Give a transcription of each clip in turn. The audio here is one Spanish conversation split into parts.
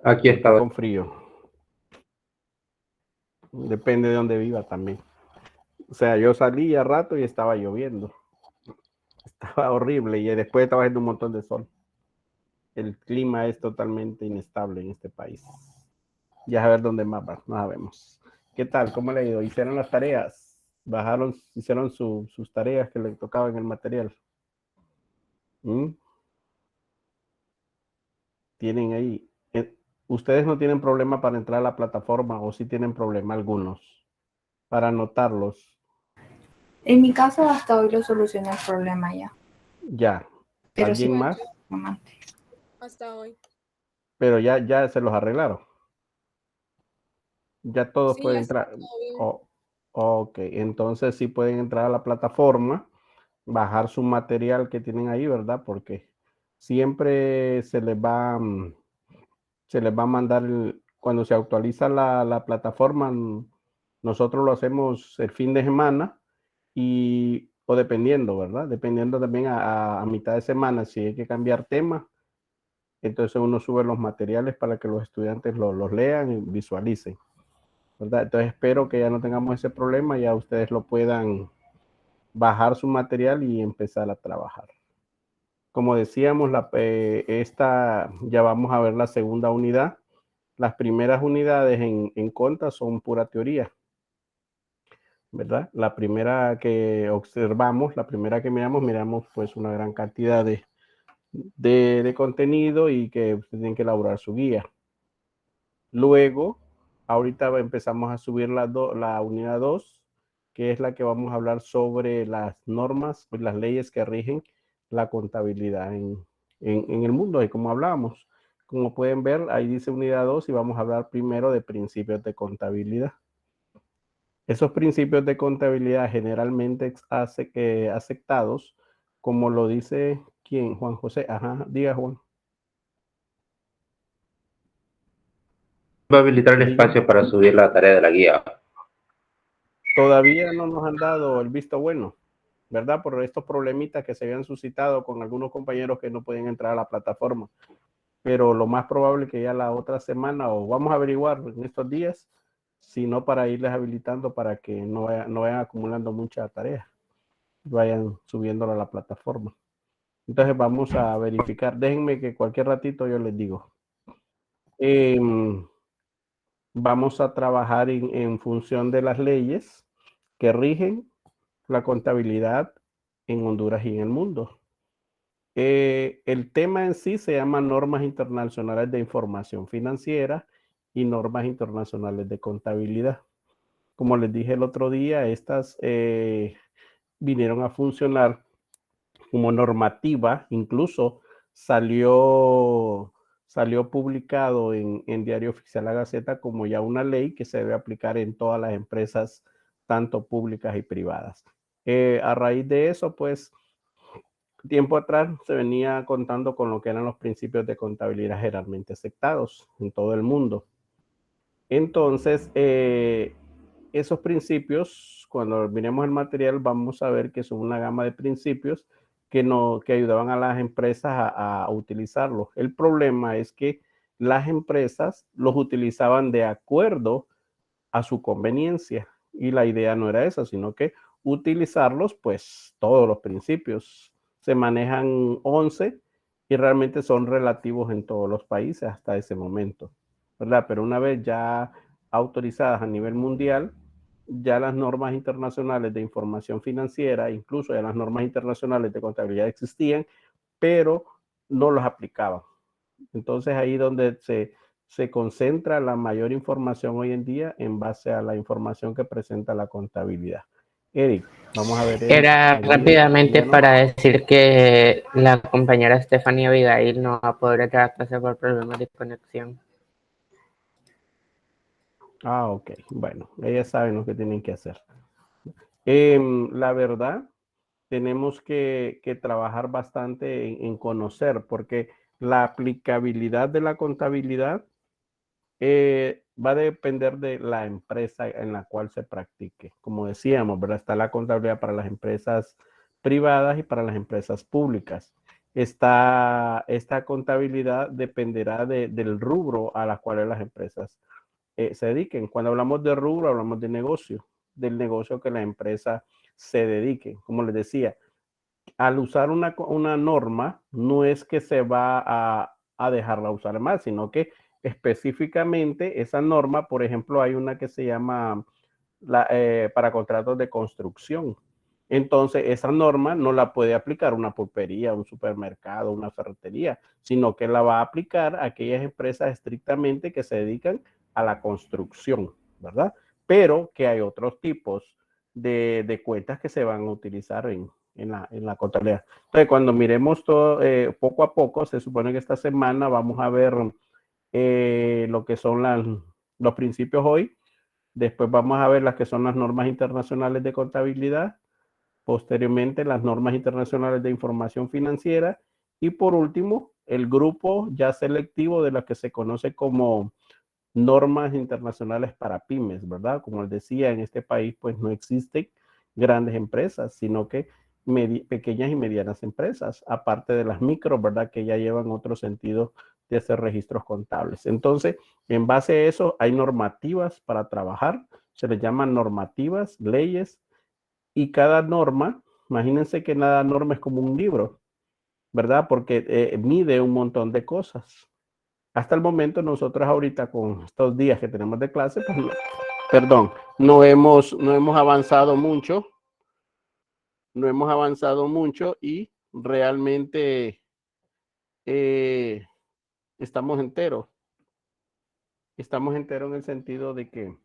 Aquí Aquí estaba. con frío. Depende de dónde viva también. O sea, yo salí a rato y estaba lloviendo. Estaba horrible y después estaba haciendo un montón de sol. El clima es totalmente inestable en este país. Ya a ver dónde más va, no sabemos. ¿Qué tal? ¿Cómo le ha ido? ¿Hicieron las tareas? ¿Bajaron, hicieron sus tareas que le tocaban el material? ¿Mm? Tienen ahí. Ustedes no tienen problema para entrar a la plataforma o sí tienen problema algunos para anotarlos. En mi caso, hasta hoy lo solucioné el problema ya. Ya. Pero sí, ¿Alguien más? Hasta hoy. Pero ya se los arreglaron. Ya todos Sí, ya pueden está entrar. todo bien. Oh, ok, entonces sí pueden entrar a la plataforma, bajar su material que tienen ahí, ¿verdad? Porque siempre se les va a mandar, cuando se actualiza la plataforma, nosotros lo hacemos el fin de semana o dependiendo, ¿verdad? Dependiendo también a mitad de semana, si hay que cambiar tema, entonces uno sube los materiales para que los estudiantes los lean y visualicen, ¿verdad? Entonces espero que ya no tengamos ese problema, ya ustedes lo puedan bajar su material y empezar a trabajar. Como decíamos, ya vamos a ver la segunda unidad. Las primeras unidades en conta son pura teoría, ¿verdad? La primera que observamos, la primera que miramos pues una gran cantidad de contenido y que ustedes tienen que elaborar su guía. Luego, ahorita empezamos a subir la unidad 2, que es la que vamos a hablar sobre las normas, pues las leyes que rigen la contabilidad en el mundo, y como hablábamos. Como pueden ver, ahí dice unidad 2 y vamos a hablar primero de principios de contabilidad. Esos principios de contabilidad generalmente aceptados, como lo dice, ¿quién? Juan José. Ajá, diga Juan. Va a habilitar el Diga. espacio para subir la tarea de la guía. Todavía no nos han dado el visto bueno, ¿verdad? Por estos problemitas que se habían suscitado con algunos compañeros que no pueden entrar a la plataforma. Pero lo más probable es que ya la otra semana, o vamos a averiguar en estos días, si no, para irles habilitando para que no vayan acumulando mucha tarea, vayan subiéndola a la plataforma. Entonces vamos a verificar. Déjenme que cualquier ratito yo les digo. Vamos a trabajar en función de las leyes que rigen la contabilidad en Honduras y en el mundo. El tema en sí se llama normas internacionales de información financiera y normas internacionales de contabilidad. Como les dije el otro día, estas vinieron a funcionar como normativa, incluso salió publicado en Diario Oficial La Gaceta como ya una ley que se debe aplicar en todas las empresas, tanto públicas y privadas. A raíz de eso, pues, tiempo atrás se venía contando con lo que eran los principios de contabilidad generalmente aceptados en todo el mundo. Entonces, esos principios, cuando miremos el material, vamos a ver que son una gama de principios que ayudaban a las empresas a utilizarlos. El problema es que las empresas los utilizaban de acuerdo a su conveniencia, y la idea no era esa, sino que utilizarlos, pues todos los principios. Se manejan 11 y realmente son relativos en todos los países hasta ese momento, ¿verdad? Pero una vez ya autorizadas a nivel mundial, ya las normas internacionales de información financiera, incluso ya las normas internacionales de contabilidad existían, pero no los aplicaban. Entonces ahí donde se concentra la mayor información hoy en día en base a la información que presenta la contabilidad. Eric, vamos a ver. Eric, Era rápidamente para decir que la compañera Stephanie Abigail no va a poder entrar a clase por problemas de conexión. Ah, ok. Bueno, ellas saben lo que tienen que hacer. La verdad, tenemos que trabajar bastante en conocer, porque la aplicabilidad de la contabilidad va a depender de la empresa en la cual se practique. Como decíamos, ¿verdad? Está la contabilidad para las empresas privadas y para las empresas públicas. esta contabilidad dependerá del rubro a la cual las empresas se dediquen. Cuando hablamos de rubro, hablamos de negocio, del negocio que la empresa se dedique. Como les decía, al usar una norma, no es que se va a dejarla usar más, sino que específicamente esa norma, por ejemplo, hay una que se llama para contratos de construcción. Entonces, esa norma no la puede aplicar una pulpería, un supermercado, una ferretería, sino que la va a aplicar a aquellas empresas estrictamente que se dedican a la construcción, ¿verdad? Pero que hay otros tipos de cuentas que se van a utilizar en la contabilidad. Entonces, cuando miremos todo poco a poco, se supone que esta semana vamos a ver lo que son los principios hoy. Después vamos a ver las que son las normas internacionales de contabilidad. Posteriormente, las normas internacionales de información financiera. Y por último, el grupo ya selectivo de las que se conoce como normas internacionales para pymes, ¿verdad? Como les decía, en este país pues no existen grandes empresas, sino que pequeñas y medianas empresas, aparte de las micro, ¿verdad? Que ya llevan otro sentido de hacer registros contables. Entonces, en base a eso, hay normativas para trabajar, se les llaman normativas, leyes, y cada norma, imagínense que cada norma es como un libro, ¿verdad? Porque mide un montón de cosas. Hasta el momento nosotros ahorita con estos días que tenemos de clase, pues, perdón, no hemos avanzado mucho, y realmente estamos enteros en el sentido de que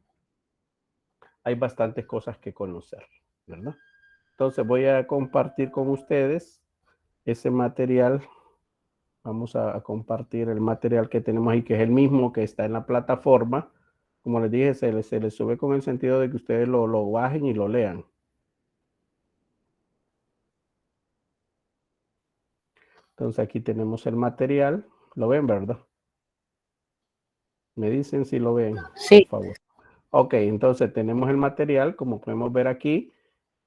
hay bastantes cosas que conocer, ¿verdad? Entonces voy a compartir con ustedes ese material. Vamos a compartir el material que tenemos ahí, que es el mismo que está en la plataforma. Como les dije, se les sube con el sentido de que ustedes lo bajen y lo lean. Entonces aquí tenemos el material. ¿Lo ven, verdad? Me dicen si lo ven, Sí. por favor. Ok, entonces tenemos el material, como podemos ver aquí.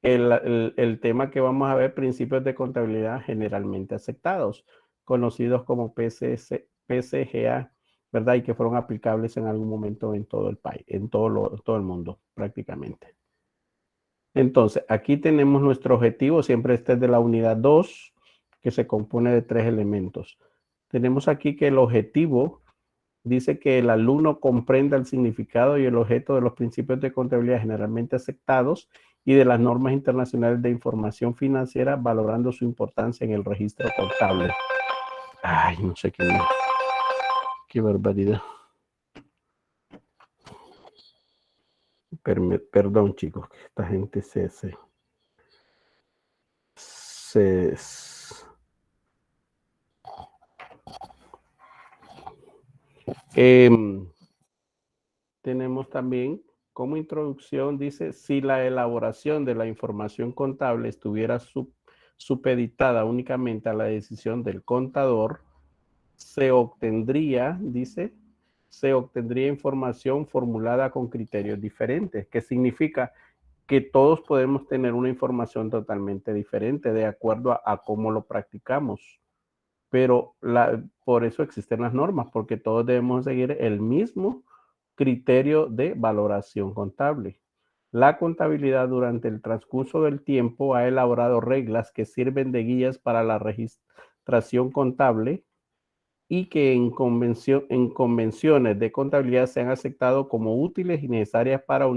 El tema que vamos a ver, principios de contabilidad generalmente aceptados, conocidos como PCGA, ¿verdad? Y que fueron aplicables en algún momento en todo el país, en todo el mundo prácticamente. Entonces, aquí tenemos nuestro objetivo, siempre este es de la unidad 2, que se compone de 3 elementos. Tenemos aquí que el objetivo dice que el alumno comprenda el significado y el objeto de los principios de contabilidad generalmente aceptados y de las normas internacionales de información financiera, valorando su importancia en el registro contable. Ay, no sé qué barbaridad. Perdón, chicos, que esta gente tenemos también como introducción, dice, si la elaboración de la información contable estuviera supeditada únicamente a la decisión del contador, se obtendría información formulada con criterios diferentes, que significa que todos podemos tener una información totalmente diferente de acuerdo a cómo lo practicamos. Pero por eso existen las normas, porque todos debemos seguir el mismo criterio de valoración contable. La contabilidad durante el transcurso del tiempo ha elaborado reglas que sirven de guías para la registración contable y que en convenciones de contabilidad se han aceptado como útiles y necesarias para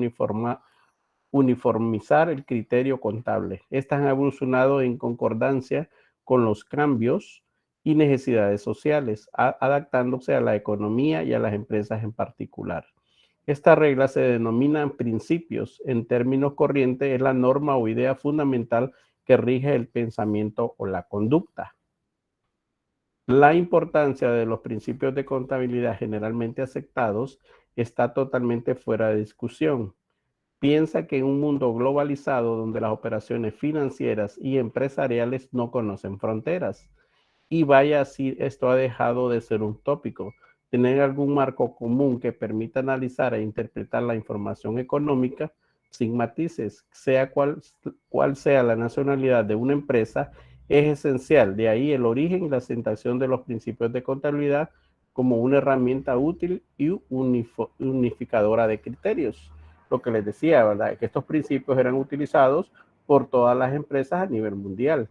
uniformizar el criterio contable. Estas han evolucionado en concordancia con los cambios y necesidades sociales, adaptándose a la economía y a las empresas en particular. Estas reglas se denominan principios. En términos corrientes, es la norma o idea fundamental que rige el pensamiento o la conducta. La importancia de los principios de contabilidad generalmente aceptados está totalmente fuera de discusión. Piensa que en un mundo globalizado donde las operaciones financieras y empresariales no conocen fronteras, y vaya así, esto ha dejado de ser un tópico. Tener algún marco común que permita analizar e interpretar la información económica sin matices, sea cual sea la nacionalidad de una empresa, es esencial. De ahí el origen y la acentuación de los principios de contabilidad como una herramienta útil y unificadora de criterios. Lo que les decía, ¿verdad? Que estos principios eran utilizados por todas las empresas a nivel mundial.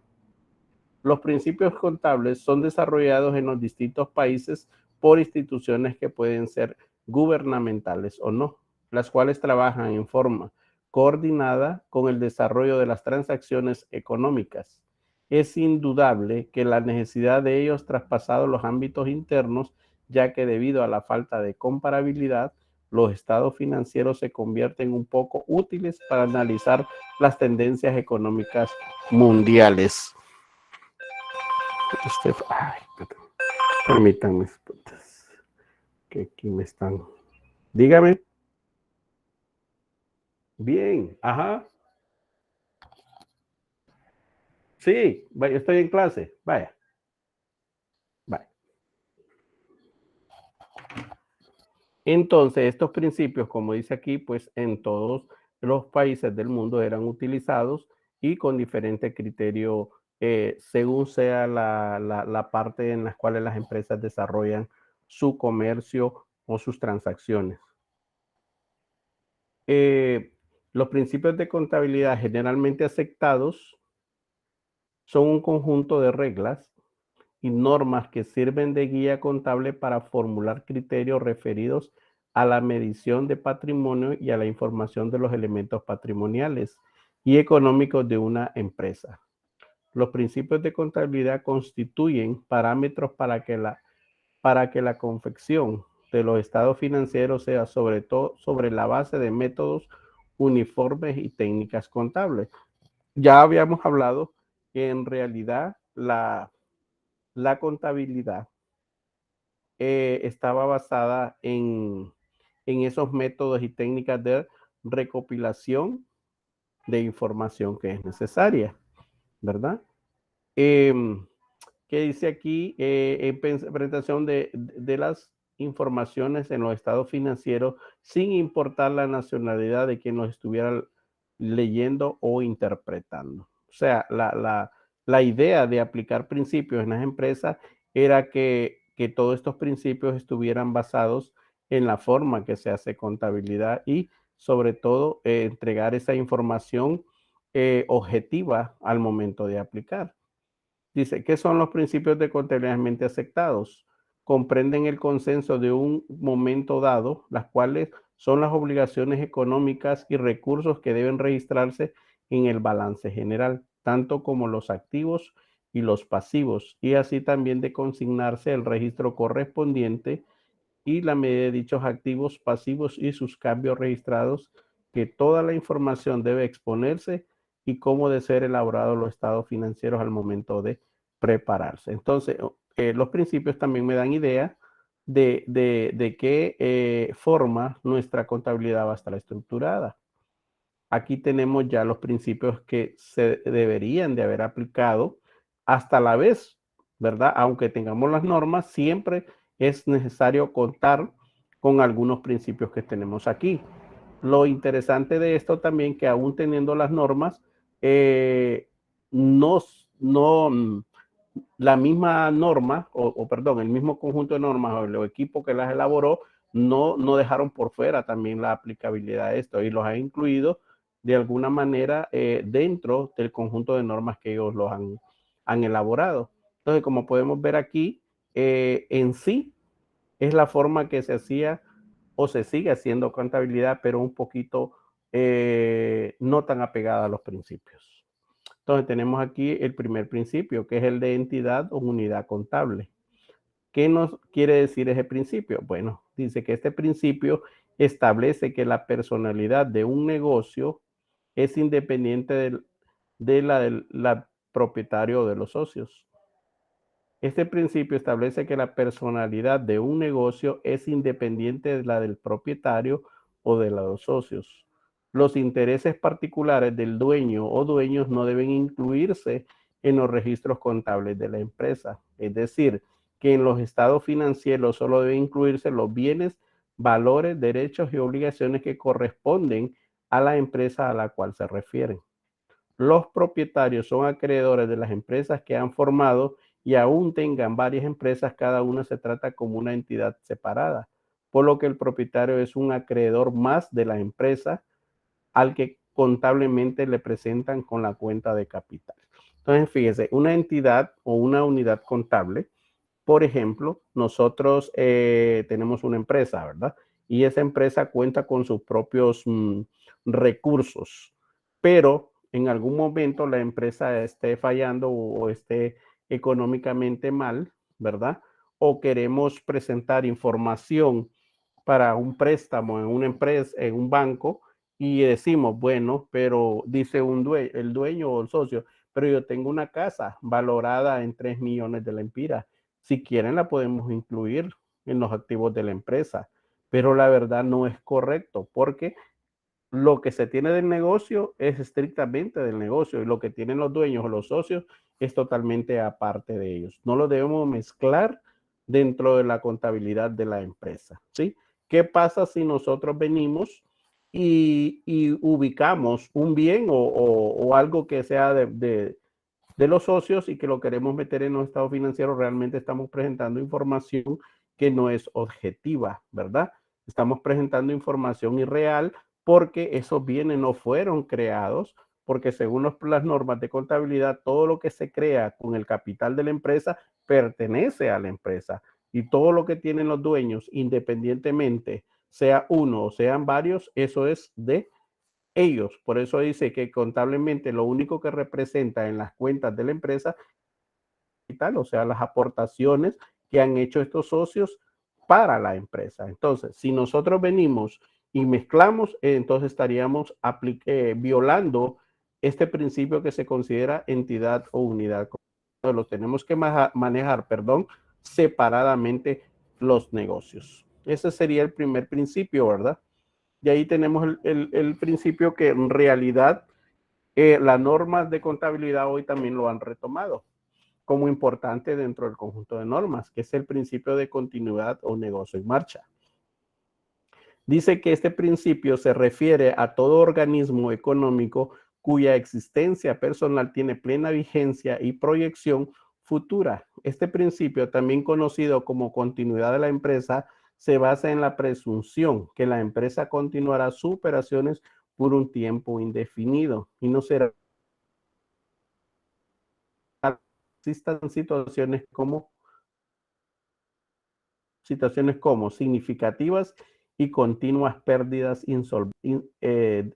Los principios contables son desarrollados en los distintos países por instituciones que pueden ser gubernamentales o no, las cuales trabajan en forma coordinada con el desarrollo de las transacciones económicas. Es indudable que la necesidad de ellos traspasado los ámbitos internos, ya que debido a la falta de comparabilidad, los estados financieros se convierten un poco útiles para analizar las tendencias económicas mundiales. Ay, permítanme, que aquí me están. Dígame. Bien, ajá. Sí, vaya, estoy en clase. Vaya. Vaya. Entonces, estos principios, como dice aquí, pues en todos los países del mundo eran utilizados y con diferente criterio según sea la parte en la cual las empresas desarrollan su comercio o sus transacciones. Los principios de contabilidad generalmente aceptados son un conjunto de reglas y normas que sirven de guía contable para formular criterios referidos a la medición de patrimonio y a la información de los elementos patrimoniales y económicos de una empresa. Los principios de contabilidad constituyen parámetros para que la confección de los estados financieros sea sobre todo sobre la base de métodos uniformes y técnicas contables. Ya habíamos hablado que en realidad la contabilidad estaba basada en esos métodos y técnicas de recopilación de información que es necesaria, ¿verdad? ¿Qué dice aquí? En presentación de las informaciones en los estados financieros sin importar la nacionalidad de quien los estuviera leyendo o interpretando. O sea, la idea de aplicar principios en las empresas era que todos estos principios estuvieran basados en la forma que se hace contabilidad y sobre todo entregar esa información objetiva al momento de aplicar. Dice, ¿qué son los principios de contabilidad aceptados? Comprenden el consenso de un momento dado, las cuales son las obligaciones económicas y recursos que deben registrarse en el balance general, tanto como los activos y los pasivos, y así también de consignarse el registro correspondiente y la medida de dichos activos, pasivos y sus cambios registrados, que toda la información debe exponerse y cómo de ser elaborados los estados financieros al momento de prepararse. Entonces, los principios también me dan idea de qué forma nuestra contabilidad va a estar estructurada. Aquí tenemos ya los principios que se deberían de haber aplicado hasta la vez, ¿verdad? Aunque tengamos las normas, siempre es necesario contar con algunos principios que tenemos aquí. Lo interesante de esto también que aún teniendo las normas, la misma norma, perdón, el mismo conjunto de normas o el equipo que las elaboró, no dejaron por fuera también la aplicabilidad de esto y los ha incluido de alguna manera dentro del conjunto de normas que ellos los han elaborado. Entonces, como podemos ver aquí, en sí es la forma que se hacía o se sigue haciendo contabilidad, pero un poquito no tan apegada a los principios. Entonces tenemos aquí el primer principio, que es el de entidad o unidad contable. ¿Qué nos quiere decir ese principio? Bueno, dice que este principio establece que la personalidad de un negocio es independiente del propietario de los socios. Este principio establece que la personalidad de un negocio es independiente de la del propietario o de los socios. Los intereses particulares del dueño o dueños no deben incluirse en los registros contables de la empresa. Es decir, que en los estados financieros solo deben incluirse los bienes, valores, derechos y obligaciones que corresponden a la empresa a la cual se refieren. los propietarios son acreedores de las empresas que han formado y aún tengan varias empresas, cada una se trata como una entidad separada, por lo que el propietario es un acreedor más de la empresa al que contablemente le presentan con la cuenta de capital. Entonces, fíjese, una entidad o una unidad contable, por ejemplo, nosotros tenemos una empresa, ¿verdad? Y esa empresa cuenta con sus propios recursos, pero en algún momento la empresa esté fallando o esté económicamente mal, ¿verdad? O queremos presentar información para un préstamo en una empresa, en un banco, y decimos, bueno, pero dice el dueño o el socio, pero yo tengo una casa valorada en 3 millones de lempiras. Si quieren la podemos incluir en los activos de la empresa, pero la verdad no es correcto porque lo que se tiene del negocio es estrictamente del negocio y lo que tienen los dueños o los socios es totalmente aparte de ellos. No lo debemos mezclar dentro de la contabilidad de la empresa, ¿sí? ¿Qué pasa si nosotros venimos y ubicamos un bien o algo que sea de los socios y que lo queremos meter en los estados financieros? Realmente estamos presentando información que no es objetiva, ¿verdad? Estamos presentando información irreal porque esos bienes no fueron creados, porque según las normas de contabilidad, todo lo que se crea con el capital de la empresa pertenece a la empresa y todo lo que tienen los dueños, independientemente sea uno o sean varios, eso es de ellos. Por eso dice que contablemente lo único que representa en las cuentas de la empresa, o sea, las aportaciones que han hecho estos socios para la empresa. Entonces, si nosotros venimos y mezclamos, entonces estaríamos violando este principio que se considera entidad o unidad. Lo tenemos que manejar, separadamente los negocios. Ese sería el primer principio, ¿verdad? Y ahí tenemos el principio que en realidad las normas de contabilidad hoy también lo han retomado como importante dentro del conjunto de normas, que es el principio de continuidad o negocio en marcha. Dice que este principio se refiere a todo organismo económico cuya existencia personal tiene plena vigencia y proyección futura. Este principio, también conocido como continuidad de la empresa, se basa en la presunción que la empresa continuará sus operaciones por un tiempo indefinido y no será. Existan situaciones como significativas y continuas pérdidas,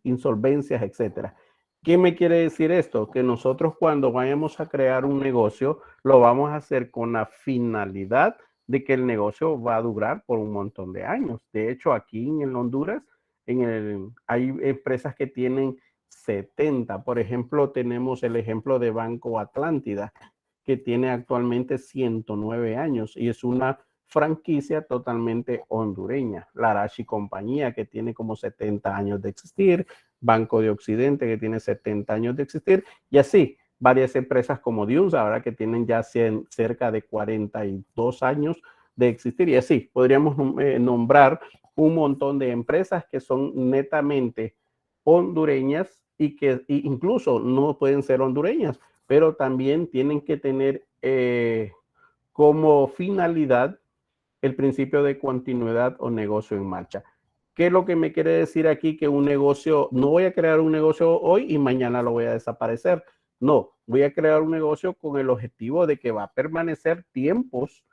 insolvencias, etcétera. ¿Qué me quiere decir esto? Que nosotros cuando vayamos a crear un negocio, lo vamos a hacer con la finalidad de que el negocio va a durar por un montón de años. De hecho, aquí en Honduras, hay empresas que tienen 70. Por ejemplo, tenemos el ejemplo de Banco Atlántida, que tiene actualmente 109 años y es una franquicia totalmente hondureña. La Arashi Compañía, que tiene como 70 años de existir, Banco de Occidente, que tiene 70 años de existir, y así varias empresas como Diunsa, ahora que tienen ya cerca de 42 años de existir, y así podríamos nombrar un montón de empresas que son netamente hondureñas y que incluso no pueden ser hondureñas, pero también tienen que tener como finalidad el principio de continuidad o negocio en marcha. ¿Qué es lo que me quiere decir aquí? Que un negocio, no voy a crear un negocio hoy y mañana lo voy a desaparecer. No, voy a crear un negocio con el objetivo de que va a permanecer tiempos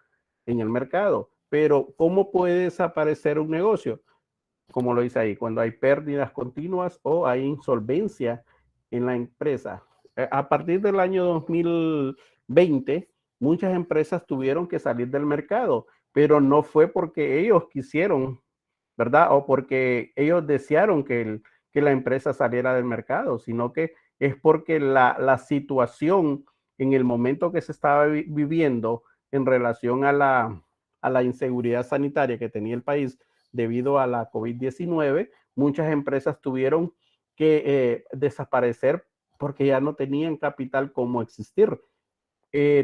en el mercado. Pero ¿cómo puede desaparecer un negocio? Como lo dice ahí, cuando hay pérdidas continuas o hay insolvencia en la empresa. A partir del año 2020, muchas empresas tuvieron que salir del mercado, pero no fue porque ellos quisieron, ¿verdad? O porque ellos desearon que la empresa saliera del mercado, sino que es porque la situación en el momento que se estaba viviendo en relación a la inseguridad sanitaria que tenía el país debido a la COVID-19, muchas empresas tuvieron que desaparecer porque ya no tenían capital como existir.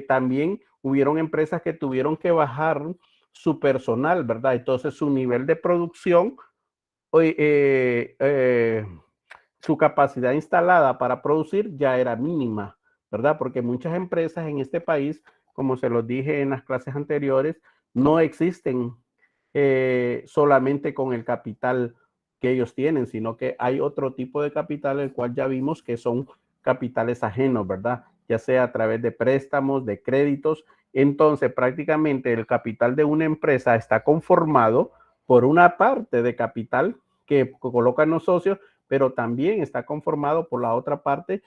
También hubieron empresas que tuvieron que bajar su personal, ¿verdad? Entonces su nivel de producción su capacidad instalada para producir ya era mínima, ¿verdad? Porque muchas empresas en este país, como se los dije en las clases anteriores, no existen solamente con el capital que ellos tienen, sino que hay otro tipo de capital, el cual ya vimos que son capitales ajenos, ¿verdad? Ya sea a través de préstamos, de créditos. Entonces, prácticamente el capital de una empresa está conformado por una parte de capital que colocan los socios, pero también está conformado por la otra parte,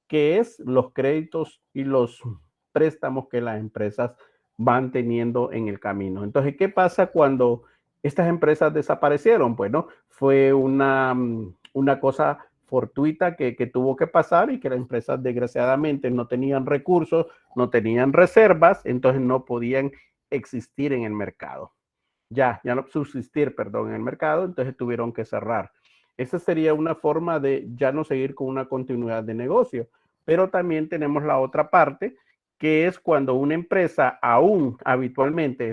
que es los créditos y los préstamos que las empresas van teniendo en el camino. Entonces, ¿qué pasa cuando estas empresas desaparecieron? Bueno, fue una cosa fortuita que tuvo que pasar y que las empresas desgraciadamente no tenían recursos, no tenían reservas, entonces no podían existir en el mercado. Ya no subsistir, perdón, en el mercado, entonces tuvieron que cerrar. Esa sería una forma de ya no seguir con una continuidad de negocio. Pero también tenemos la otra parte, que es cuando una empresa aún habitualmente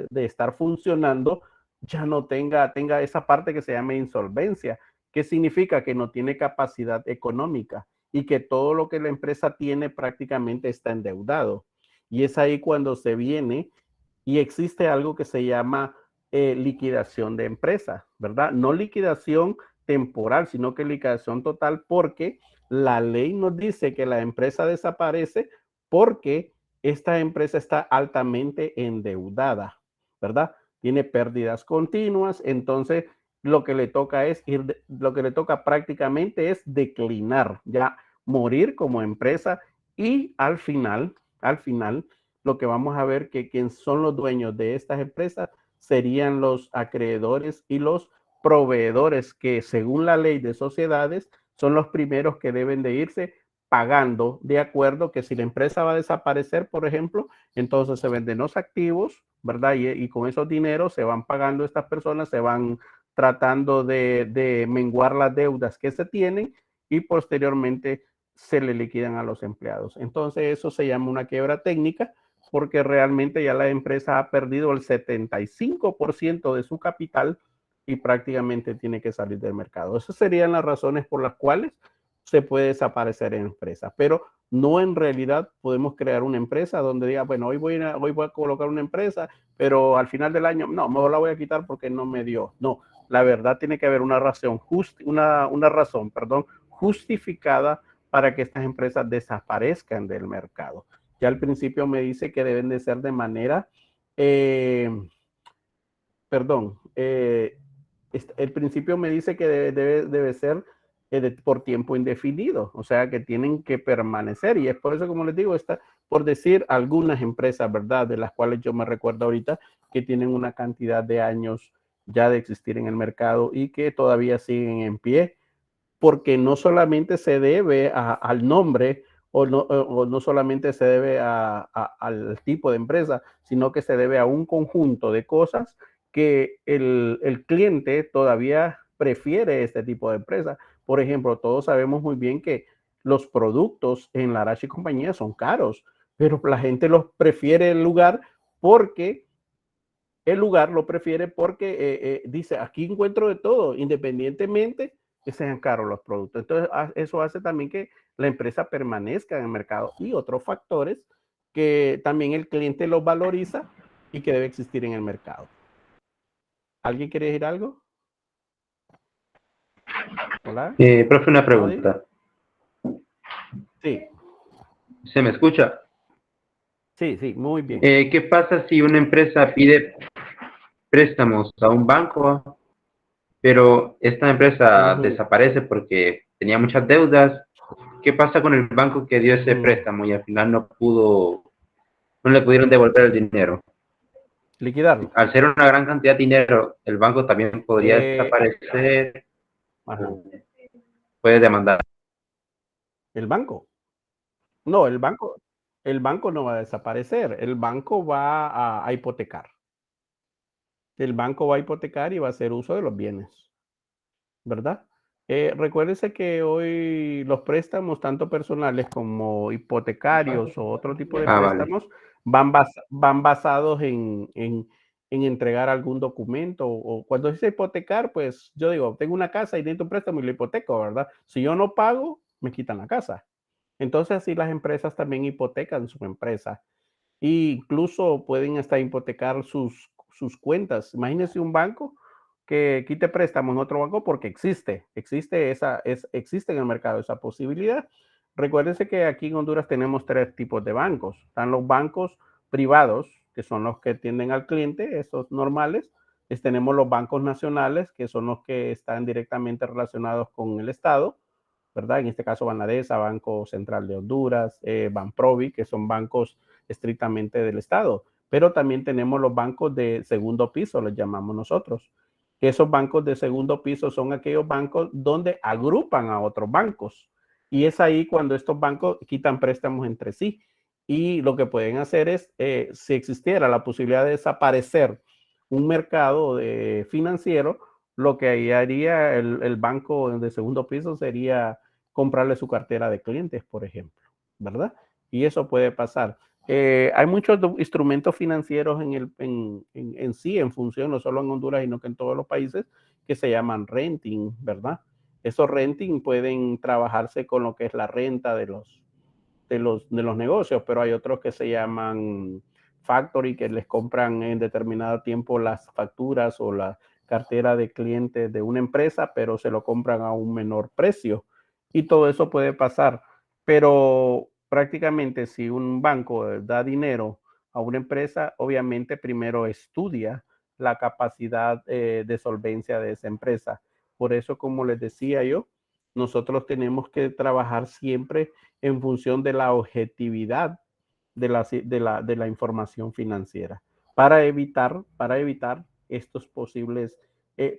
de estar funcionando, ya no tenga esa parte que se llama insolvencia, que significa que no tiene capacidad económica y que todo lo que la empresa tiene prácticamente está endeudado. Y es ahí cuando se viene y existe algo que se llama liquidación de empresa, ¿verdad? No liquidación temporal, sino que liquidación total, porque la ley nos dice que la empresa desaparece porque esta empresa está altamente endeudada, ¿verdad? Tiene pérdidas continuas, entonces lo que le toca lo que le toca prácticamente es declinar, ya morir como empresa y al final, lo que vamos a ver que quienes son los dueños de estas empresas serían los acreedores y los proveedores, que según la ley de sociedades son los primeros que deben de irse pagando, de acuerdo que si la empresa va a desaparecer, por ejemplo, entonces se venden los activos, ¿verdad? Y con esos dineros se van pagando estas personas, se van tratando de menguar las deudas que se tienen y posteriormente se le liquidan a los empleados. Entonces eso se llama una quiebra técnica, porque realmente ya la empresa ha perdido el 75% de su capital y prácticamente tiene que salir del mercado. Esas serían las razones por las cuales se puede desaparecer en empresa, pero no en realidad podemos crear una empresa donde diga, bueno, hoy voy a colocar una empresa, pero al final del año, no, mejor la voy a quitar porque no me dio. No, la verdad tiene que haber una razón, justificada para que estas empresas desaparezcan del mercado. Ya al principio me dice que deben de ser de manera, el principio me dice que debe ser por tiempo indefinido, o sea que tienen que permanecer, y es por eso, como les digo, por decir algunas empresas, ¿verdad? De las cuales yo me recuerdo ahorita que tienen una cantidad de años ya de existir en el mercado y que todavía siguen en pie, porque no solamente se debe al nombre o no solamente se debe al tipo de empresa, sino que se debe a un conjunto de cosas que el cliente todavía prefiere este tipo de empresa. Por ejemplo, todos sabemos muy bien que los productos en la Arashi compañía son caros, pero la gente los prefiere porque dice, aquí encuentro de todo, independientemente que sean caros los productos. Entonces, eso hace también que la empresa permanezca en el mercado, y otros factores que también el cliente los valoriza y que debe existir en el mercado. ¿Alguien quiere decir algo? Hola. Profe, una pregunta. Sí. ¿Se me escucha? Sí, muy bien. ¿Qué pasa si una empresa pide préstamos a un banco, pero esta empresa desaparece porque tenía muchas deudas? ¿Qué pasa con el banco que dio ese préstamo y al final no le pudieron devolver el dinero? Liquidarlo. Al ser una gran cantidad de dinero, el banco también podría desaparecer. Puede demandar. ¿El banco? No, el banco no va a desaparecer. El banco va a hipotecar. El banco va a hipotecar y va a hacer uso de los bienes, ¿verdad? Recuérdese que hoy los préstamos, tanto personales como hipotecarios o otro tipo de préstamos, van basados en en entregar algún documento, o cuando dice hipotecar, pues yo digo, tengo una casa y necesito un préstamo y lo hipoteco, ¿verdad? Si yo no pago, me quitan la casa. Entonces, así las empresas también hipotecan su empresa. E incluso pueden hasta hipotecar sus cuentas. Imagínense un banco que quite préstamos en otro banco porque existe en el mercado esa posibilidad. Recuérdense que aquí en Honduras tenemos 3 tipos de bancos. Están los bancos privados, que son los que atienden al cliente, esos normales. Tenemos los bancos nacionales, que son los que están directamente relacionados con el Estado, ¿verdad? En este caso, Banadesa, Banco Central de Honduras, Banprovi, que son bancos estrictamente del Estado. Pero también tenemos los bancos de segundo piso, les llamamos nosotros. Esos bancos de segundo piso son aquellos bancos donde agrupan a otros bancos. Y es ahí cuando estos bancos quitan préstamos entre sí. Y lo que pueden hacer es, si existiera la posibilidad de desaparecer un mercado financiero, lo que ahí haría el banco de segundo piso sería comprarle su cartera de clientes, por ejemplo, ¿verdad? Y eso puede pasar. Hay muchos instrumentos financieros en sí, en función, no solo en Honduras, sino que en todos los países, que se llaman renting, ¿verdad? Esos renting pueden trabajarse con lo que es la renta de los negocios, pero hay otros que se llaman factory, que les compran en determinado tiempo las facturas o la cartera de clientes de una empresa, pero se lo compran a un menor precio. Y todo eso puede pasar. Pero prácticamente si un banco da dinero a una empresa, obviamente primero estudia la capacidad de solvencia de esa empresa. Por eso, como les decía yo, nosotros tenemos que trabajar siempre en función de la objetividad de la información financiera para evitar estos posibles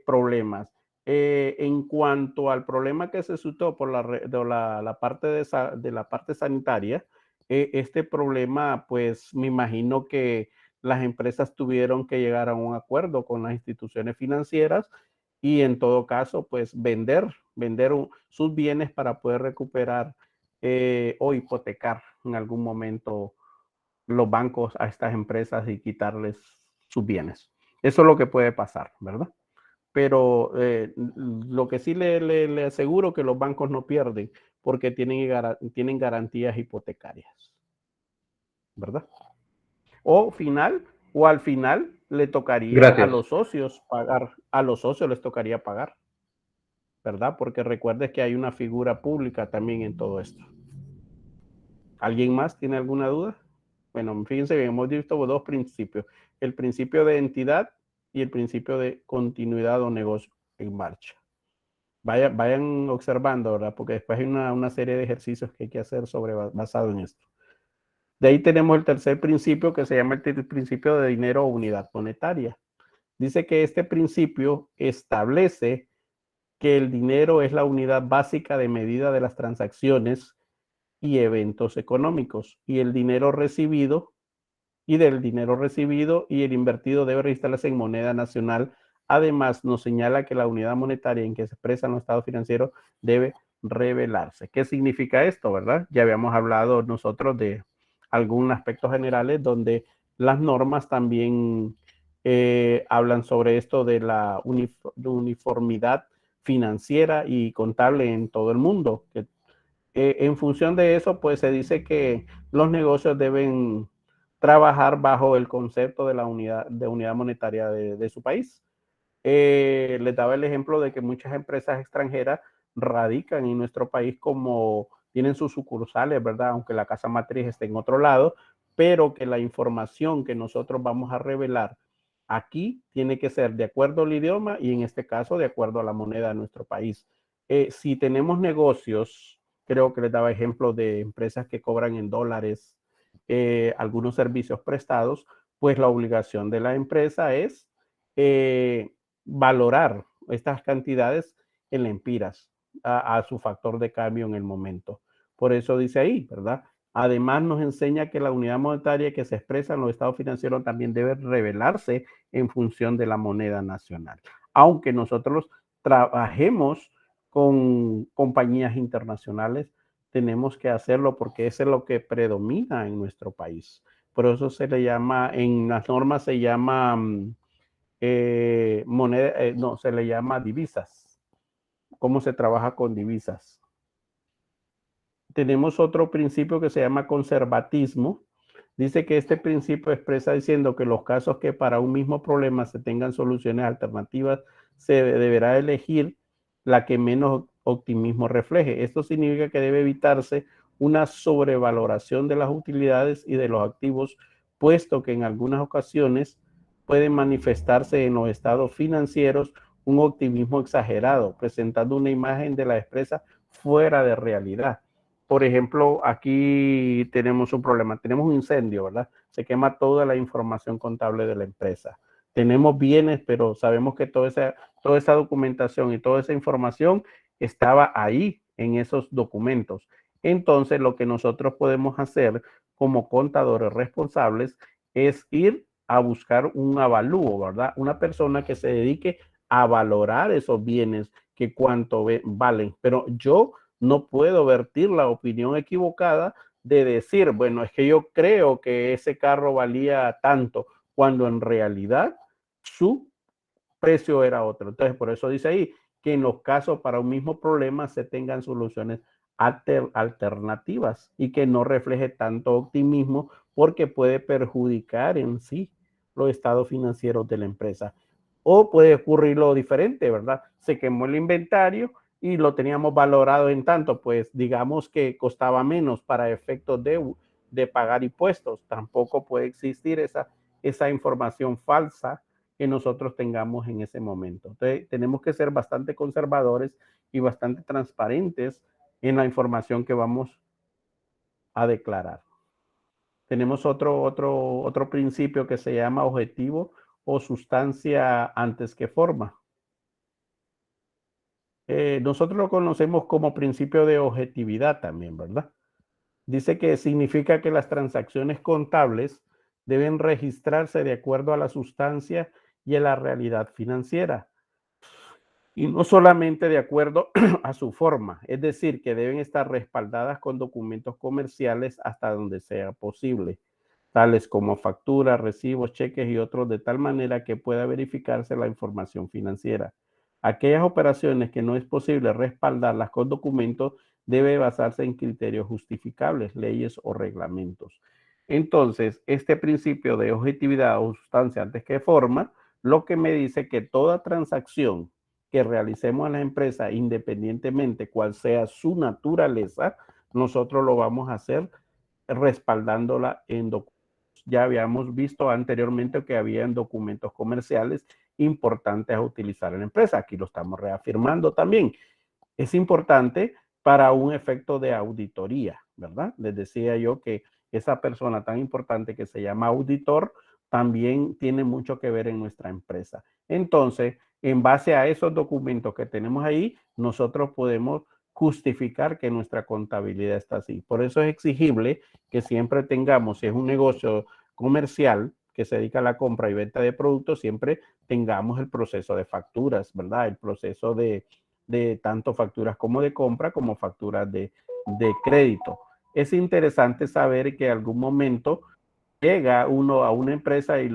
problemas. En cuanto al problema que se suscitó por la parte sanitaria, este problema, pues me imagino que las empresas tuvieron que llegar a un acuerdo con las instituciones financieras y en todo caso, pues vender sus bienes para poder recuperar o hipotecar en algún momento los bancos a estas empresas y quitarles sus bienes. Eso es lo que puede pasar, ¿verdad? Pero lo que sí le aseguro que los bancos no pierden porque tienen garantías hipotecarias, ¿verdad? O al final le tocaría a los socios pagar, a los socios les tocaría pagar, ¿verdad? Porque recuerdes que hay una figura pública también en todo esto. ¿Alguien más tiene alguna duda? Bueno, fíjense bien, hemos visto 2 principios, el principio de entidad y el principio de continuidad o negocio en marcha. Vayan observando, ¿verdad? Porque después hay una serie de ejercicios que hay que hacer basado en esto. De ahí tenemos el tercer principio que se llama el principio de dinero o unidad monetaria. Dice que este principio establece que el dinero es la unidad básica de medida de las transacciones y eventos económicos, y del dinero recibido y el invertido debe registrarse en moneda nacional. Además, nos señala que la unidad monetaria en que se expresan los estados financieros debe revelarse. ¿Qué significa esto, verdad? Ya habíamos hablado nosotros de algunos aspectos generales donde las normas también hablan sobre esto de la uniformidad financiera y contable en todo el mundo. En función de eso, pues se dice que los negocios deben trabajar bajo el concepto de la unidad monetaria de su país. Les daba el ejemplo de que muchas empresas extranjeras radican en nuestro país como tienen sus sucursales, ¿verdad? Aunque la casa matriz esté en otro lado, pero que la información que nosotros vamos a revelar aquí tiene que ser de acuerdo al idioma y en este caso de acuerdo a la moneda de nuestro país. Si tenemos negocios, creo que les daba ejemplo de empresas que cobran en dólares algunos servicios prestados, pues la obligación de la empresa es valorar estas cantidades en lempiras a su factor de cambio en el momento. Por eso dice ahí, ¿verdad? Además nos enseña que la unidad monetaria que se expresa en los estados financieros también debe revelarse en función de la moneda nacional. Aunque nosotros trabajemos con compañías internacionales, tenemos que hacerlo porque eso es lo que predomina en nuestro país. Por eso se le llama, en las normas se llama moneda, no, se le llama divisas. ¿Cómo se trabaja con divisas? Tenemos otro principio que se llama conservatismo. Dice que este principio expresa diciendo que los casos que para un mismo problema se tengan soluciones alternativas, se deberá elegir la que menos optimismo refleje. Esto significa que debe evitarse una sobrevaloración de las utilidades y de los activos, puesto que en algunas ocasiones puede manifestarse en los estados financieros un optimismo exagerado, presentando una imagen de la empresa fuera de realidad. Por ejemplo, aquí tenemos un problema, tenemos un incendio, ¿verdad? Se quema toda la información contable de la empresa. Tenemos bienes, pero sabemos que toda esa documentación y toda esa información estaba ahí en esos documentos. Entonces, lo que nosotros podemos hacer como contadores responsables es ir a buscar un avalúo, ¿verdad? Una persona que se dedique a valorar esos bienes, que cuánto valen. Pero yo no puedo vertir la opinión equivocada de decir, bueno, es que yo creo que ese carro valía tanto, cuando en realidad su precio era otro. Entonces, por eso dice ahí que en los casos para un mismo problema se tengan soluciones alternativas y que no refleje tanto optimismo, porque puede perjudicar en sí los estados financieros de la empresa. O puede ocurrir lo diferente, ¿verdad? Se quemó el inventario y lo teníamos valorado en tanto, pues digamos que costaba menos para efectos de pagar impuestos. Tampoco puede existir esa información falsa que nosotros tengamos en ese momento. Entonces, tenemos que ser bastante conservadores y bastante transparentes en la información que vamos a declarar. Tenemos otro principio que se llama objetivo o sustancia antes que forma. Nosotros lo conocemos como principio de objetividad también, ¿verdad? Dice que significa que las transacciones contables deben registrarse de acuerdo a la sustancia y a la realidad financiera, y no solamente de acuerdo a su forma, es decir, que deben estar respaldadas con documentos comerciales hasta donde sea posible, tales como facturas, recibos, cheques y otros, de tal manera que pueda verificarse la información financiera. Aquellas operaciones que no es posible respaldarlas con documentos debe basarse en criterios justificables, leyes o reglamentos. Entonces, este principio de objetividad o sustancia antes que forma, lo que me dice que toda transacción que realicemos en la empresa, independientemente cuál sea su naturaleza, nosotros lo vamos a hacer respaldándola en documentos. Ya habíamos visto anteriormente que habían documentos comerciales importantes a utilizar en la empresa. Aquí lo estamos reafirmando también. Es importante para un efecto de auditoría, ¿verdad? Les decía yo que esa persona tan importante que se llama auditor también tiene mucho que ver en nuestra empresa. Entonces, en base a esos documentos que tenemos ahí, nosotros podemos justificar que nuestra contabilidad está así. Por eso es exigible que siempre tengamos, si es un negocio comercial que se dedica a la compra y venta de productos, siempre tengamos el proceso de facturas, ¿verdad? El proceso de tanto facturas como de compra como facturas de crédito. Es interesante saber que en algún momento llega uno a una empresa y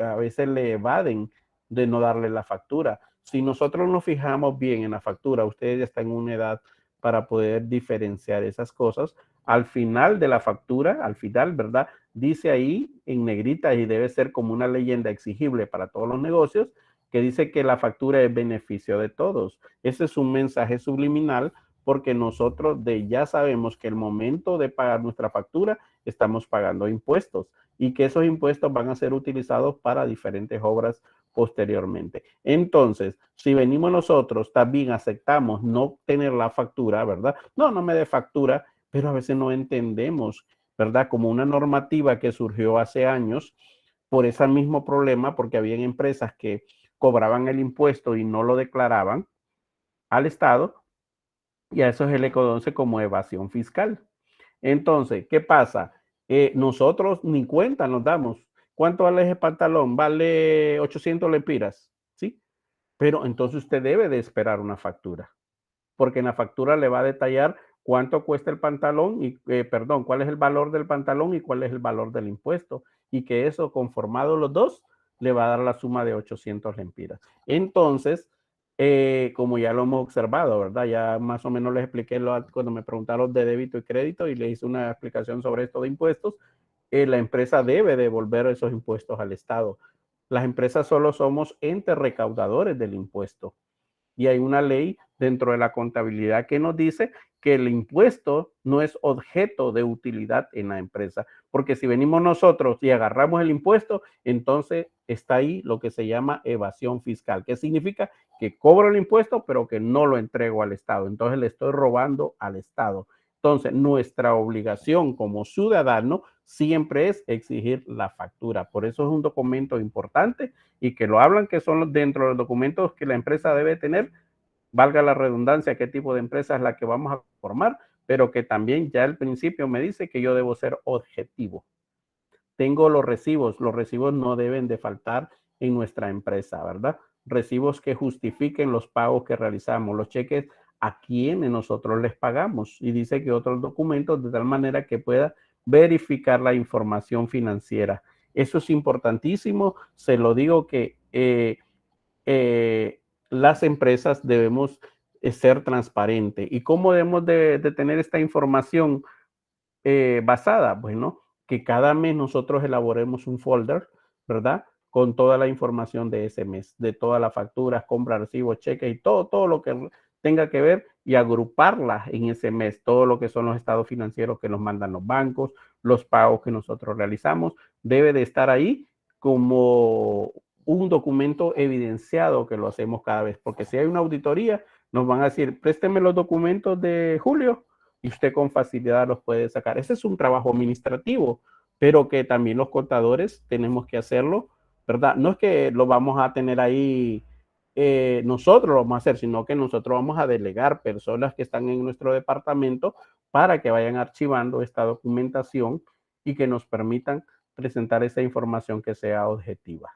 a veces le evaden de no darle la factura. Si nosotros nos fijamos bien en la factura, ustedes ya están en una edad para poder diferenciar esas cosas. Al final de la factura, al final, ¿verdad? Dice ahí en negrita, y debe ser como una leyenda exigible para todos los negocios, que dice que la factura es beneficio de todos. Ese es un mensaje subliminal, porque nosotros ya sabemos que el momento de pagar nuestra factura estamos pagando impuestos y que esos impuestos van a ser utilizados para diferentes obras posteriormente. Entonces, si venimos nosotros, también aceptamos no tener la factura, ¿verdad? No me dé factura, pero a veces no entendemos, ¿verdad? Como una normativa que surgió hace años por ese mismo problema, porque habían empresas que cobraban el impuesto y no lo declaraban al Estado, y a eso se le conoce como evasión fiscal. Entonces, ¿qué pasa? Nosotros ni cuenta nos damos. ¿Cuánto vale ese pantalón? Vale 800 lempiras, ¿sí? Pero entonces usted debe de esperar una factura, porque en la factura le va a detallar cuánto cuesta el pantalón y, perdón, cuál es el valor del pantalón y cuál es el valor del impuesto. Y que eso, conformado los dos, le va a dar la suma de 800 lempiras. Entonces, como ya lo hemos observado, ¿verdad? Ya más o menos les expliqué cuando me preguntaron de débito y crédito y les hice una explicación sobre esto de impuestos. La empresa debe devolver esos impuestos al Estado. Las empresas solo somos entes recaudadores del impuesto. Y hay una ley dentro de la contabilidad que nos dice que el impuesto no es objeto de utilidad en la empresa, porque si venimos nosotros y agarramos el impuesto, entonces está ahí lo que se llama evasión fiscal, que significa que cobro el impuesto, pero que no lo entrego al Estado. Entonces le estoy robando al Estado. Entonces, nuestra obligación como ciudadano siempre es exigir la factura. Por eso es un documento importante y que lo hablan que son dentro de los documentos que la empresa debe tener, valga la redundancia, qué tipo de empresa es la que vamos a formar, pero que también ya el principio me dice que yo debo ser objetivo. Tengo los recibos no deben de faltar en nuestra empresa, ¿verdad? Recibos que justifiquen los pagos que realizamos, los cheques a quienes nosotros les pagamos, y dice que otros documentos de tal manera que pueda verificar la información financiera. Eso es importantísimo, se lo digo que las empresas debemos ser transparentes. ¿Y cómo debemos de tener esta información basada? Bueno, que cada mes nosotros elaboremos un folder, ¿verdad? Con toda la información de ese mes, de todas las facturas, compras, recibos, cheques y todo lo que tenga que ver, y agruparlas en ese mes, todo lo que son los estados financieros que nos mandan los bancos, los pagos que nosotros realizamos, debe de estar ahí como un documento evidenciado que lo hacemos cada vez, porque si hay una auditoría, nos van a decir, présteme los documentos de julio, y usted con facilidad los puede sacar. Ese es un trabajo administrativo, pero que también los contadores tenemos que hacerlo, ¿verdad? No es que lo vamos a tener ahí, nosotros lo vamos a hacer, sino que nosotros vamos a delegar personas que están en nuestro departamento para que vayan archivando esta documentación y que nos permitan presentar esa información que sea objetiva.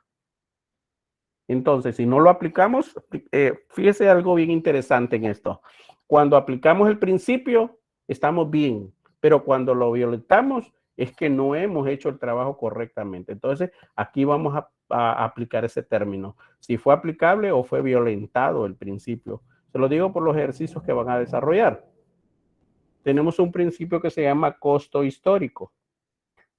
Entonces, si no lo aplicamos, fíjese algo bien interesante en esto. Cuando aplicamos el principio, estamos bien, pero cuando lo violentamos, es que no hemos hecho el trabajo correctamente. Entonces, aquí vamos a aplicar ese término. Si fue aplicable o fue violentado el principio. Se lo digo por los ejercicios que van a desarrollar. Tenemos un principio que se llama costo histórico.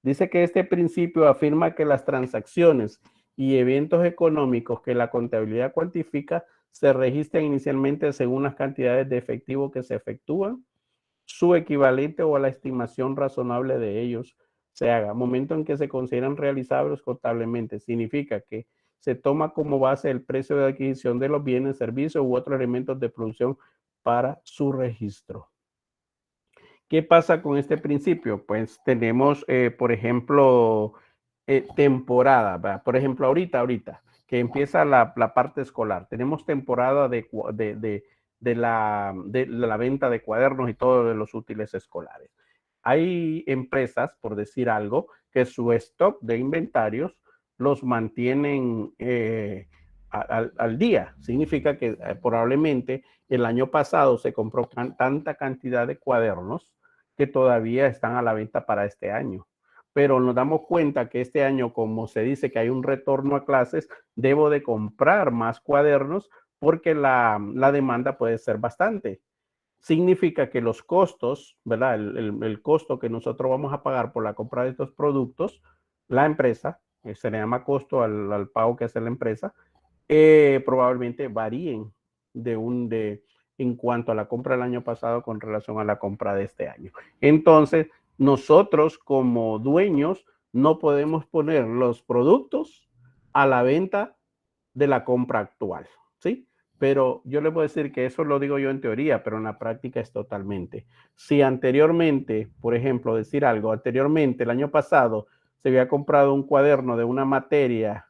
Dice que este principio afirma que las transacciones y eventos económicos que la contabilidad cuantifica se registran inicialmente según las cantidades de efectivo que se efectúan, su equivalente o a la estimación razonable de ellos se haga. Momento en que se consideran realizables contablemente. Significa que se toma como base el precio de adquisición de los bienes, servicios u otros elementos de producción para su registro. ¿Qué pasa con este principio? Pues tenemos, por ejemplo, temporada, ¿verdad? Por ejemplo, ahorita, que empieza la parte escolar, tenemos temporada de la venta de cuadernos y todo de los útiles escolares. Hay empresas, por decir algo, que su stock de inventarios los mantienen al día. Significa que probablemente el año pasado se compró tanta cantidad de cuadernos que todavía están a la venta para este año. Pero nos damos cuenta que este año, como se dice que hay un retorno a clases, debo de comprar más cuadernos porque la demanda puede ser bastante. Significa que los costos, ¿verdad? El costo que nosotros vamos a pagar por la compra de estos productos, la empresa, se le llama costo al pago que hace la empresa, probablemente varíen en cuanto a la compra del año pasado con relación a la compra de este año. Entonces, nosotros como dueños no podemos poner los productos a la venta de la compra actual, ¿sí? Pero yo le puedo decir que eso lo digo yo en teoría, pero en la práctica es totalmente. Si anteriormente, por ejemplo, decir algo, anteriormente, el año pasado, se había comprado un cuaderno de una materia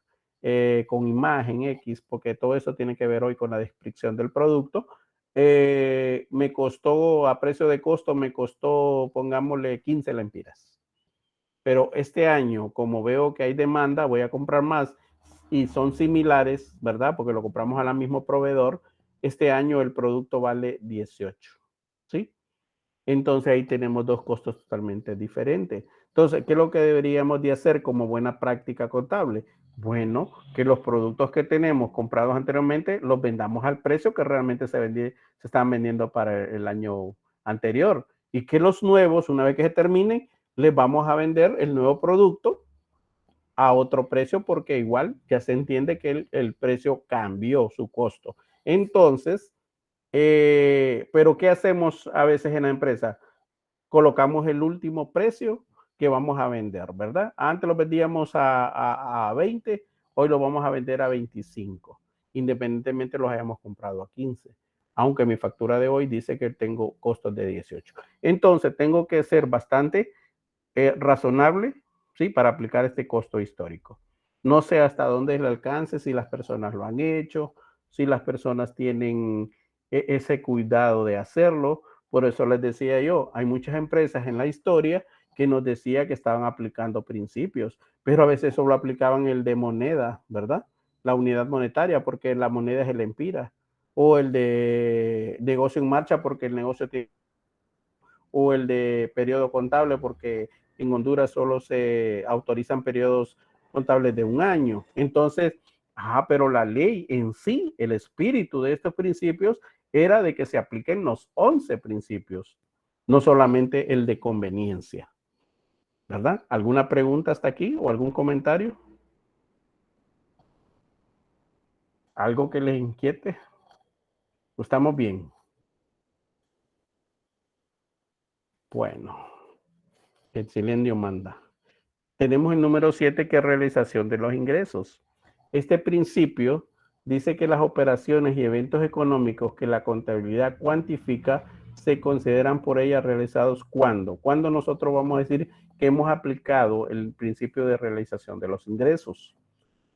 con imagen X, porque todo eso tiene que ver hoy con la descripción del producto, me costó, a precio de costo, me costó, pongámosle, 15 lempiras. Pero este año, como veo que hay demanda, voy a comprar más y son similares, ¿verdad? Porque lo compramos al mismo proveedor. Este año el producto vale 18, ¿sí? Entonces ahí tenemos dos costos totalmente diferentes. Entonces, ¿qué es lo que deberíamos de hacer como buena práctica contable? Bueno, que los productos que tenemos comprados anteriormente los vendamos al precio que realmente se estaban vendiendo para el año anterior. Y que los nuevos, una vez que se terminen, les vamos a vender el nuevo producto a otro precio porque igual ya se entiende que el precio cambió su costo. Entonces, pero ¿qué hacemos a veces en la empresa? Colocamos el último precio que vamos a vender, ¿verdad? Antes lo vendíamos a 20, hoy lo vamos a vender a 25, independientemente los hayamos comprado a 15, aunque mi factura de hoy dice que tengo costos de 18. Entonces, tengo que ser bastante razonable, ¿sí? Para aplicar este costo histórico. No sé hasta dónde es el alcance, si las personas lo han hecho, si las personas tienen ese cuidado de hacerlo. Por eso les decía yo, hay muchas empresas en la historia que nos decía que estaban aplicando principios, pero a veces solo aplicaban el de moneda, ¿verdad? La unidad monetaria, porque la moneda es el empira, o el de negocio en marcha, porque el negocio tiene, o el de periodo contable, porque en Honduras solo se autorizan periodos contables de un año. Entonces, pero la ley en sí, el espíritu de estos principios era de que se apliquen los 11 principios, no solamente el de conveniencia, ¿verdad? ¿Alguna pregunta hasta aquí o algún comentario? ¿Algo que les inquiete? ¿Estamos bien? Bueno, el silencio manda. Tenemos el número 7, que es realización de los ingresos. Este principio dice que las operaciones y eventos económicos que la contabilidad cuantifica se consideran por ella realizados ¿cuándo? ¿Cuándo nosotros vamos a decir que hemos aplicado el principio de realización de los ingresos?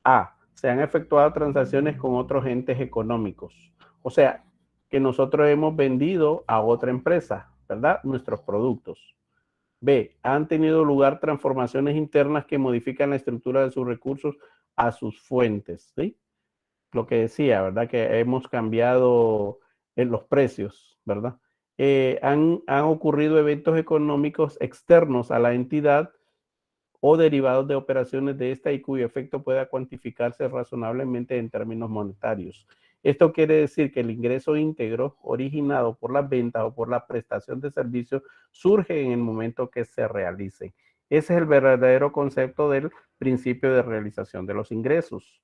A. Se han efectuado transacciones con otros entes económicos. O sea, que nosotros hemos vendido a otra empresa, ¿verdad? Nuestros productos. B. Han tenido lugar transformaciones internas que modifican la estructura de sus recursos a sus fuentes, ¿sí? Lo que decía, ¿verdad? Que hemos cambiado en los precios, ¿verdad? Han ocurrido eventos económicos externos a la entidad o derivados de operaciones de esta y cuyo efecto pueda cuantificarse razonablemente en términos monetarios. Esto quiere decir que el ingreso íntegro originado por las ventas o por la prestación de servicios surge en el momento que se realice. Ese es el verdadero concepto del principio de realización de los ingresos.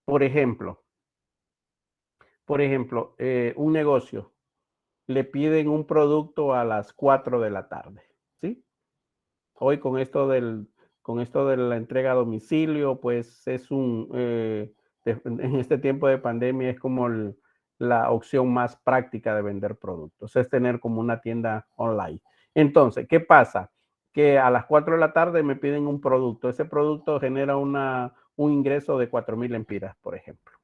Por ejemplo, un negocio le piden un producto a las 4 de la tarde, ¿sí? Hoy con esto de la entrega a domicilio, pues es en este tiempo de pandemia es como la opción más práctica de vender productos, es tener como una tienda online. Entonces, ¿qué pasa? Que a las 4 de la tarde me piden un producto. Ese producto genera un ingreso de 4,000 lempiras, por ejemplo,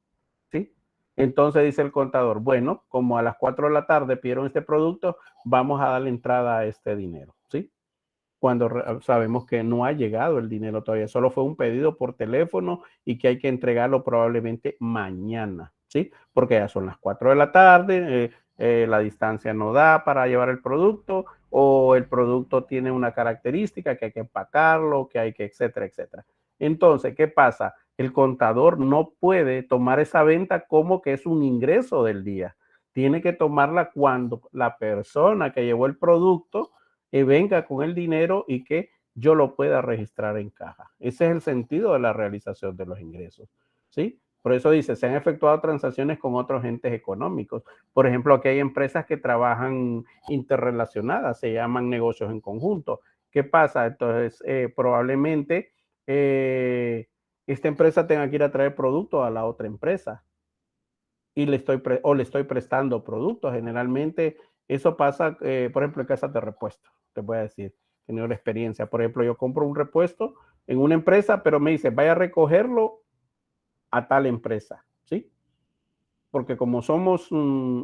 ¿sí? Entonces dice el contador, bueno, como a las 4 de la tarde pidieron este producto, vamos a darle entrada a este dinero, ¿sí? Cuando sabemos que no ha llegado el dinero todavía, solo fue un pedido por teléfono y que hay que entregarlo probablemente mañana, ¿sí? Porque ya son las 4 de la tarde, la distancia no da para llevar el producto o el producto tiene una característica que hay que empacarlo, que hay que, etcétera, etcétera. Entonces, ¿qué pasa? El contador no puede tomar esa venta como que es un ingreso del día. Tiene que tomarla cuando la persona que llevó el producto venga con el dinero y que yo lo pueda registrar en caja. Ese es el sentido de la realización de los ingresos, ¿sí? Por eso dice, se han efectuado transacciones con otros entes económicos. Por ejemplo, aquí hay empresas que trabajan interrelacionadas, se llaman negocios en conjunto. ¿Qué pasa? Entonces, probablemente esta empresa tenga que ir a traer productos a la otra empresa y le estoy prestando productos. Generalmente eso pasa, por ejemplo, en casas de repuesto. Te voy a decir, he tenido la experiencia. Por ejemplo, yo compro un repuesto en una empresa, pero me dice, vaya a recogerlo a tal empresa, ¿sí? Porque como somos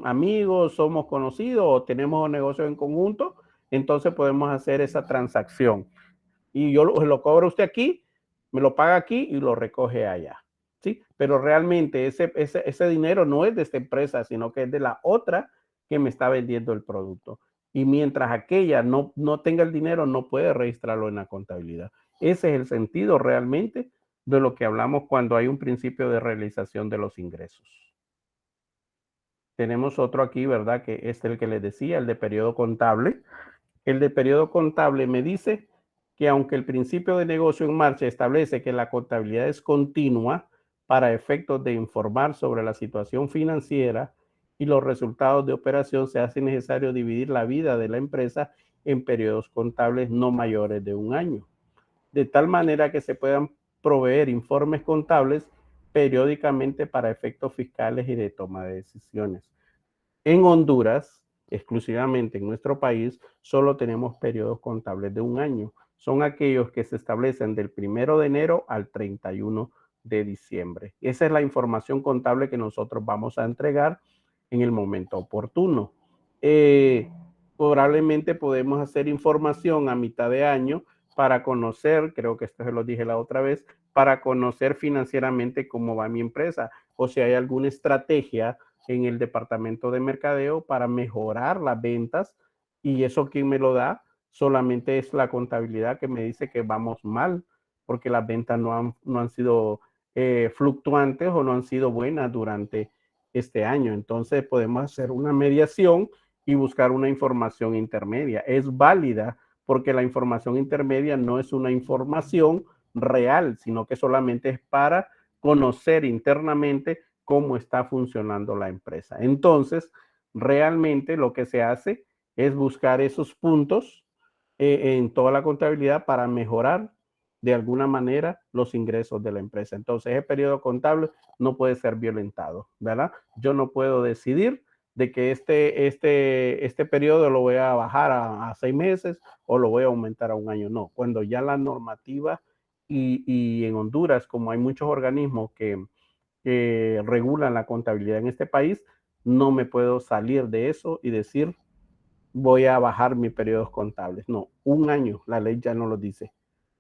amigos, somos conocidos o tenemos negocios en conjunto, entonces podemos hacer esa transacción. Y yo lo cobro usted aquí, me lo paga aquí y lo recoge allá, ¿sí? Pero realmente ese dinero no es de esta empresa, sino que es de la otra que me está vendiendo el producto. Y mientras aquella no tenga el dinero, no puede registrarlo en la contabilidad. Ese es el sentido realmente de lo que hablamos cuando hay un principio de realización de los ingresos. Tenemos otro aquí, ¿verdad? Que es el que les decía, el de periodo contable. El de periodo contable me dice que aunque el principio de negocio en marcha establece que la contabilidad es continua para efectos de informar sobre la situación financiera y los resultados de operación, se hace necesario dividir la vida de la empresa en periodos contables no mayores de un año, de tal manera que se puedan proveer informes contables periódicamente para efectos fiscales y de toma de decisiones. En Honduras, exclusivamente en nuestro país, solo tenemos periodos contables de un año. Son aquellos que se establecen del 1 de enero al 31 de diciembre. Esa es la información contable que nosotros vamos a entregar en el momento oportuno. Probablemente podemos hacer información a mitad de año para conocer, creo que esto se lo dije la otra vez, para conocer financieramente cómo va mi empresa o si hay alguna estrategia en el departamento de mercadeo para mejorar las ventas. Y eso, ¿quién me lo da? Solamente es la contabilidad que me dice que vamos mal porque las ventas no han sido fluctuantes o no han sido buenas durante este año. Entonces podemos hacer una mediación y buscar una información intermedia. Es válida porque la información intermedia no es una información real, sino que solamente es para conocer internamente cómo está funcionando la empresa. Entonces, realmente lo que se hace es buscar esos puntos en toda la contabilidad para mejorar de alguna manera los ingresos de la empresa. Entonces, el periodo contable no puede ser violentado, ¿verdad? Yo no puedo decidir de que este periodo lo voy a bajar a 6 meses o lo voy a aumentar a un año. No, cuando ya la normativa y en Honduras, como hay muchos organismos que regulan la contabilidad en este país, no me puedo salir de eso y decir voy a bajar mis periodos contables. No, un año, la ley ya no lo dice.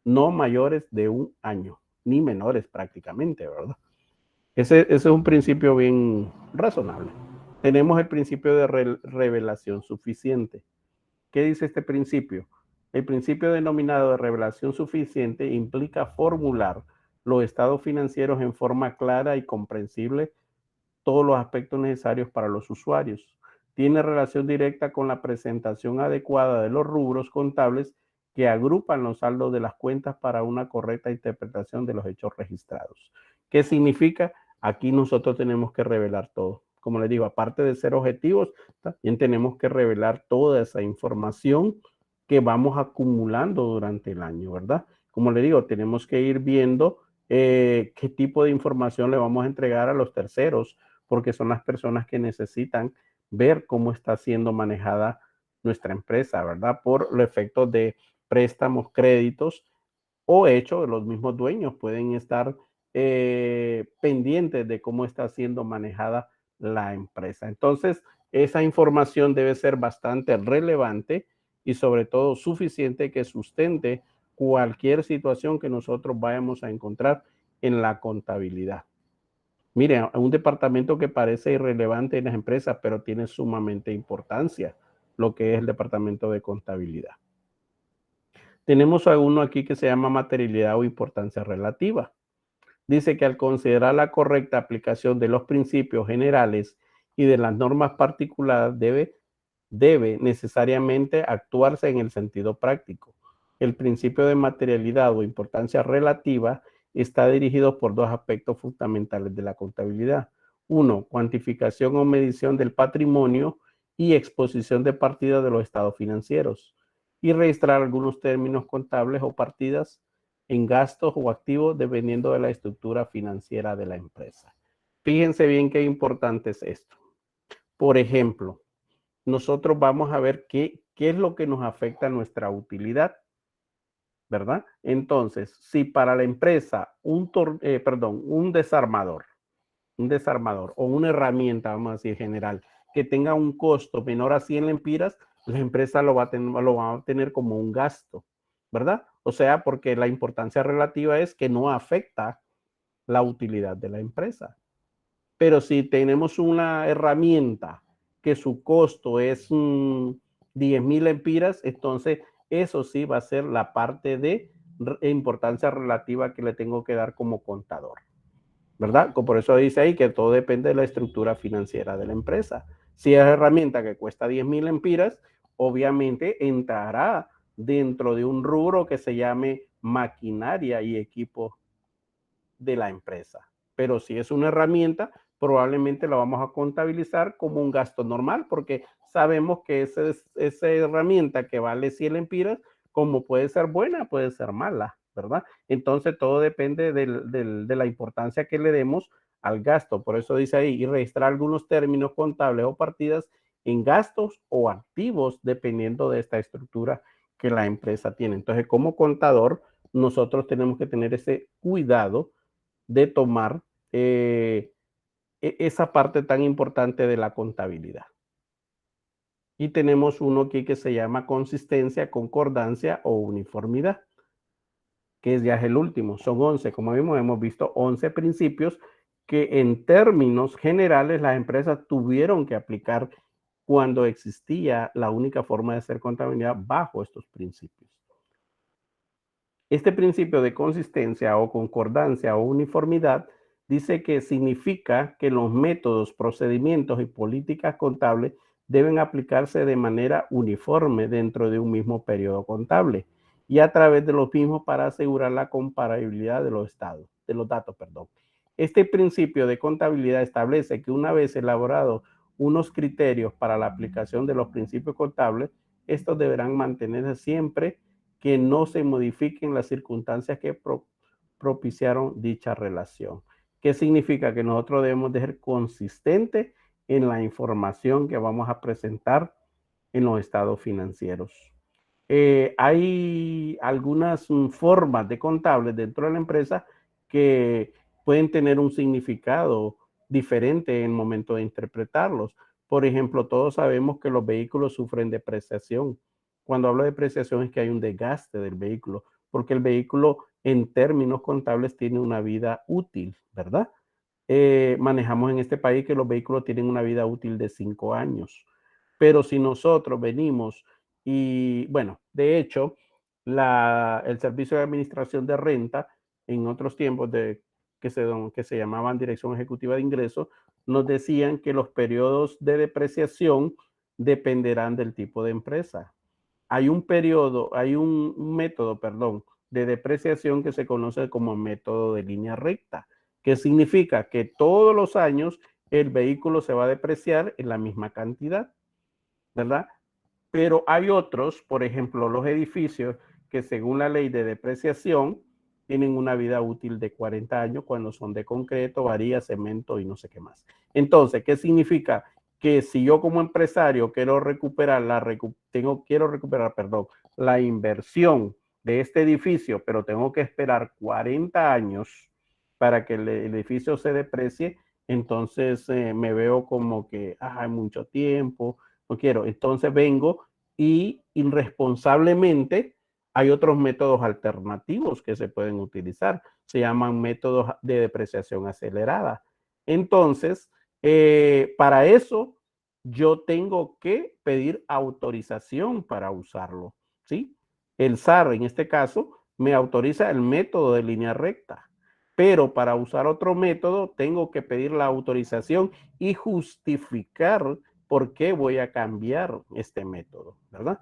No mayores de un año, ni menores prácticamente, ¿verdad? Ese es un principio bien razonable. Tenemos el principio de revelación suficiente. ¿Qué dice este principio? El principio denominado de revelación suficiente implica formular los estados financieros en forma clara y comprensible, todos los aspectos necesarios para los usuarios. Tiene relación directa con la presentación adecuada de los rubros contables que agrupan los saldos de las cuentas para una correcta interpretación de los hechos registrados. ¿Qué significa? Aquí nosotros tenemos que revelar todo. Como les digo, aparte de ser objetivos, también tenemos que revelar toda esa información que vamos acumulando durante el año, ¿verdad? Como les digo, tenemos que ir viendo qué tipo de información le vamos a entregar a los terceros, porque son las personas que necesitan ver cómo está siendo manejada nuestra empresa, ¿verdad? Por los efectos de préstamos, créditos o hechos, los mismos dueños pueden estar pendientes de cómo está siendo manejada la empresa. Entonces, esa información debe ser bastante relevante y sobre todo suficiente que sustente cualquier situación que nosotros vayamos a encontrar en la contabilidad. Miren, un departamento que parece irrelevante en las empresas, pero tiene sumamente importancia, lo que es el departamento de contabilidad. Tenemos a uno aquí que se llama materialidad o importancia relativa. Dice que al considerar la correcta aplicación de los principios generales y de las normas particulares debe necesariamente actuarse en el sentido práctico. El principio de materialidad o importancia relativa está dirigido por dos aspectos fundamentales de la contabilidad. Uno, cuantificación o medición del patrimonio y exposición de partidas de los estados financieros. Y registrar algunos términos contables o partidas en gastos o activos dependiendo de la estructura financiera de la empresa. Fíjense bien qué importante es esto. Por ejemplo, nosotros vamos a ver qué es lo que nos afecta a nuestra utilidad, ¿verdad? Entonces, si para la empresa un desarmador o una herramienta, vamos a decir general, que tenga un costo menor a 100 lempiras, la empresa lo va a tener como un gasto, ¿verdad? O sea, porque la importancia relativa es que no afecta la utilidad de la empresa. Pero si tenemos una herramienta que su costo es 10,000 lempiras, entonces eso sí va a ser la parte de importancia relativa que le tengo que dar como contador, ¿verdad? Por eso dice ahí que todo depende de la estructura financiera de la empresa. Si es herramienta que cuesta 10,000 lempiras, obviamente entrará dentro de un rubro que se llame maquinaria y equipo de la empresa. Pero si es una herramienta, probablemente la vamos a contabilizar como un gasto normal, porque sabemos que esa herramienta que vale 100 lempiras, como puede ser buena, puede ser mala, ¿verdad? Entonces todo depende de la importancia que le demos al gasto. Por eso dice ahí, y registrar algunos términos contables o partidas en gastos o activos, dependiendo de esta estructura que la empresa tiene. Entonces, como contador, nosotros tenemos que tener ese cuidado de tomar esa parte tan importante de la contabilidad. Y tenemos uno aquí que se llama consistencia, concordancia o uniformidad, que ya es el último. Son 11, como vimos, hemos visto 11 principios que en términos generales las empresas tuvieron que aplicar cuando existía la única forma de hacer contabilidad bajo estos principios. Este principio de consistencia o concordancia o uniformidad dice que significa que los métodos, procedimientos y políticas contables deben aplicarse de manera uniforme dentro de un mismo periodo contable y a través de los mismos para asegurar la comparabilidad de los datos. Este principio de contabilidad establece que una vez elaborados unos criterios para la aplicación de los principios contables, estos deberán mantenerse siempre que no se modifiquen las circunstancias que propiciaron dicha relación. ¿Qué significa? Que nosotros debemos de ser consistentes en la información que vamos a presentar en los estados financieros. Hay algunas formas de contables dentro de la empresa que pueden tener un significado diferente en el momento de interpretarlos. Por ejemplo, todos sabemos que los vehículos sufren depreciación. Cuando hablo de depreciación es que hay un desgaste del vehículo, porque el vehículo en términos contables tiene una vida útil, ¿verdad? Manejamos en este país que los vehículos tienen una vida útil de 5 años. Pero si nosotros venimos y, bueno, de hecho, el Servicio de Administración de Renta, en otros tiempos que se llamaban Dirección Ejecutiva de Ingresos, nos decían que los periodos de depreciación dependerán del tipo de empresa. Hay un método, de depreciación que se conoce como método de línea recta, que significa que todos los años el vehículo se va a depreciar en la misma cantidad, ¿verdad? Pero hay otros, por ejemplo, los edificios que según la ley de depreciación tienen una vida útil de 40 años cuando son de concreto, varilla, cemento y no sé qué más. Entonces, ¿qué significa? Que si yo como empresario quiero recuperar la inversión de este edificio, pero tengo que esperar 40 años para que el edificio se deprecie, entonces me veo como que hay mucho tiempo, no quiero. Entonces vengo y irresponsablemente hay otros métodos alternativos que se pueden utilizar. Se llaman métodos de depreciación acelerada. Entonces, para eso yo tengo que pedir autorización para usarlo, ¿sí? El SAR, en este caso, me autoriza el método de línea recta, pero para usar otro método tengo que pedir la autorización y justificar por qué voy a cambiar este método, ¿verdad?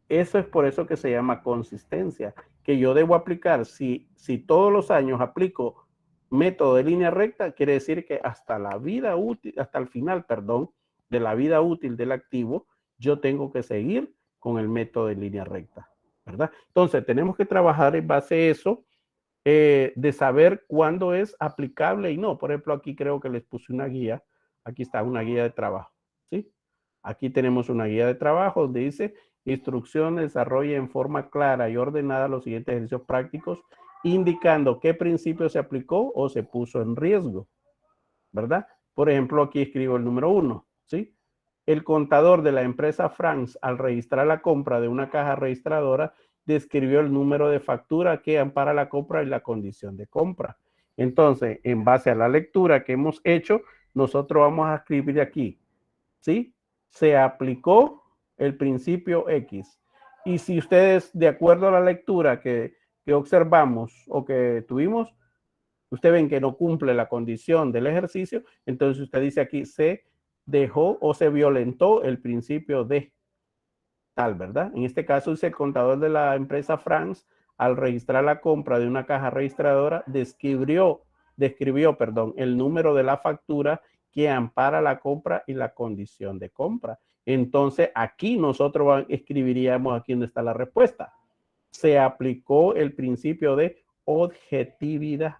Eso es por eso que se llama consistencia, que yo debo aplicar. Si todos los años aplico método de línea recta, quiere decir que hasta la vida útil, hasta el final, de la vida útil del activo, yo tengo que seguir con el método de línea recta, ¿verdad? Entonces, tenemos que trabajar en base a eso, de saber cuándo es aplicable y no. Por ejemplo, aquí creo que les puse una guía. Aquí está una guía de trabajo, ¿sí? Aquí tenemos una guía de trabajo donde dice instrucciones, desarrolla en forma clara y ordenada los siguientes ejercicios prácticos, indicando qué principio se aplicó o se puso en riesgo, ¿verdad? Por ejemplo, aquí escribo el número 1, ¿sí? El contador de la empresa France, al registrar la compra de una caja registradora, describió el número de factura que ampara la compra y la condición de compra. Entonces, en base a la lectura que hemos hecho, nosotros vamos a escribir aquí, ¿sí? se aplicó el principio X. Y si ustedes, de acuerdo a la lectura que observamos o que tuvimos, ustedes ven que no cumple la condición del ejercicio, entonces usted dice aquí, se dejó o se violentó el principio de tal, ¿verdad? En este caso, dice el contador de la empresa France, al registrar la compra de una caja registradora, describió, el número de la factura que ampara la compra y la condición de compra. Entonces, aquí nosotros escribiríamos aquí donde está la respuesta. Se aplicó el principio de objetividad,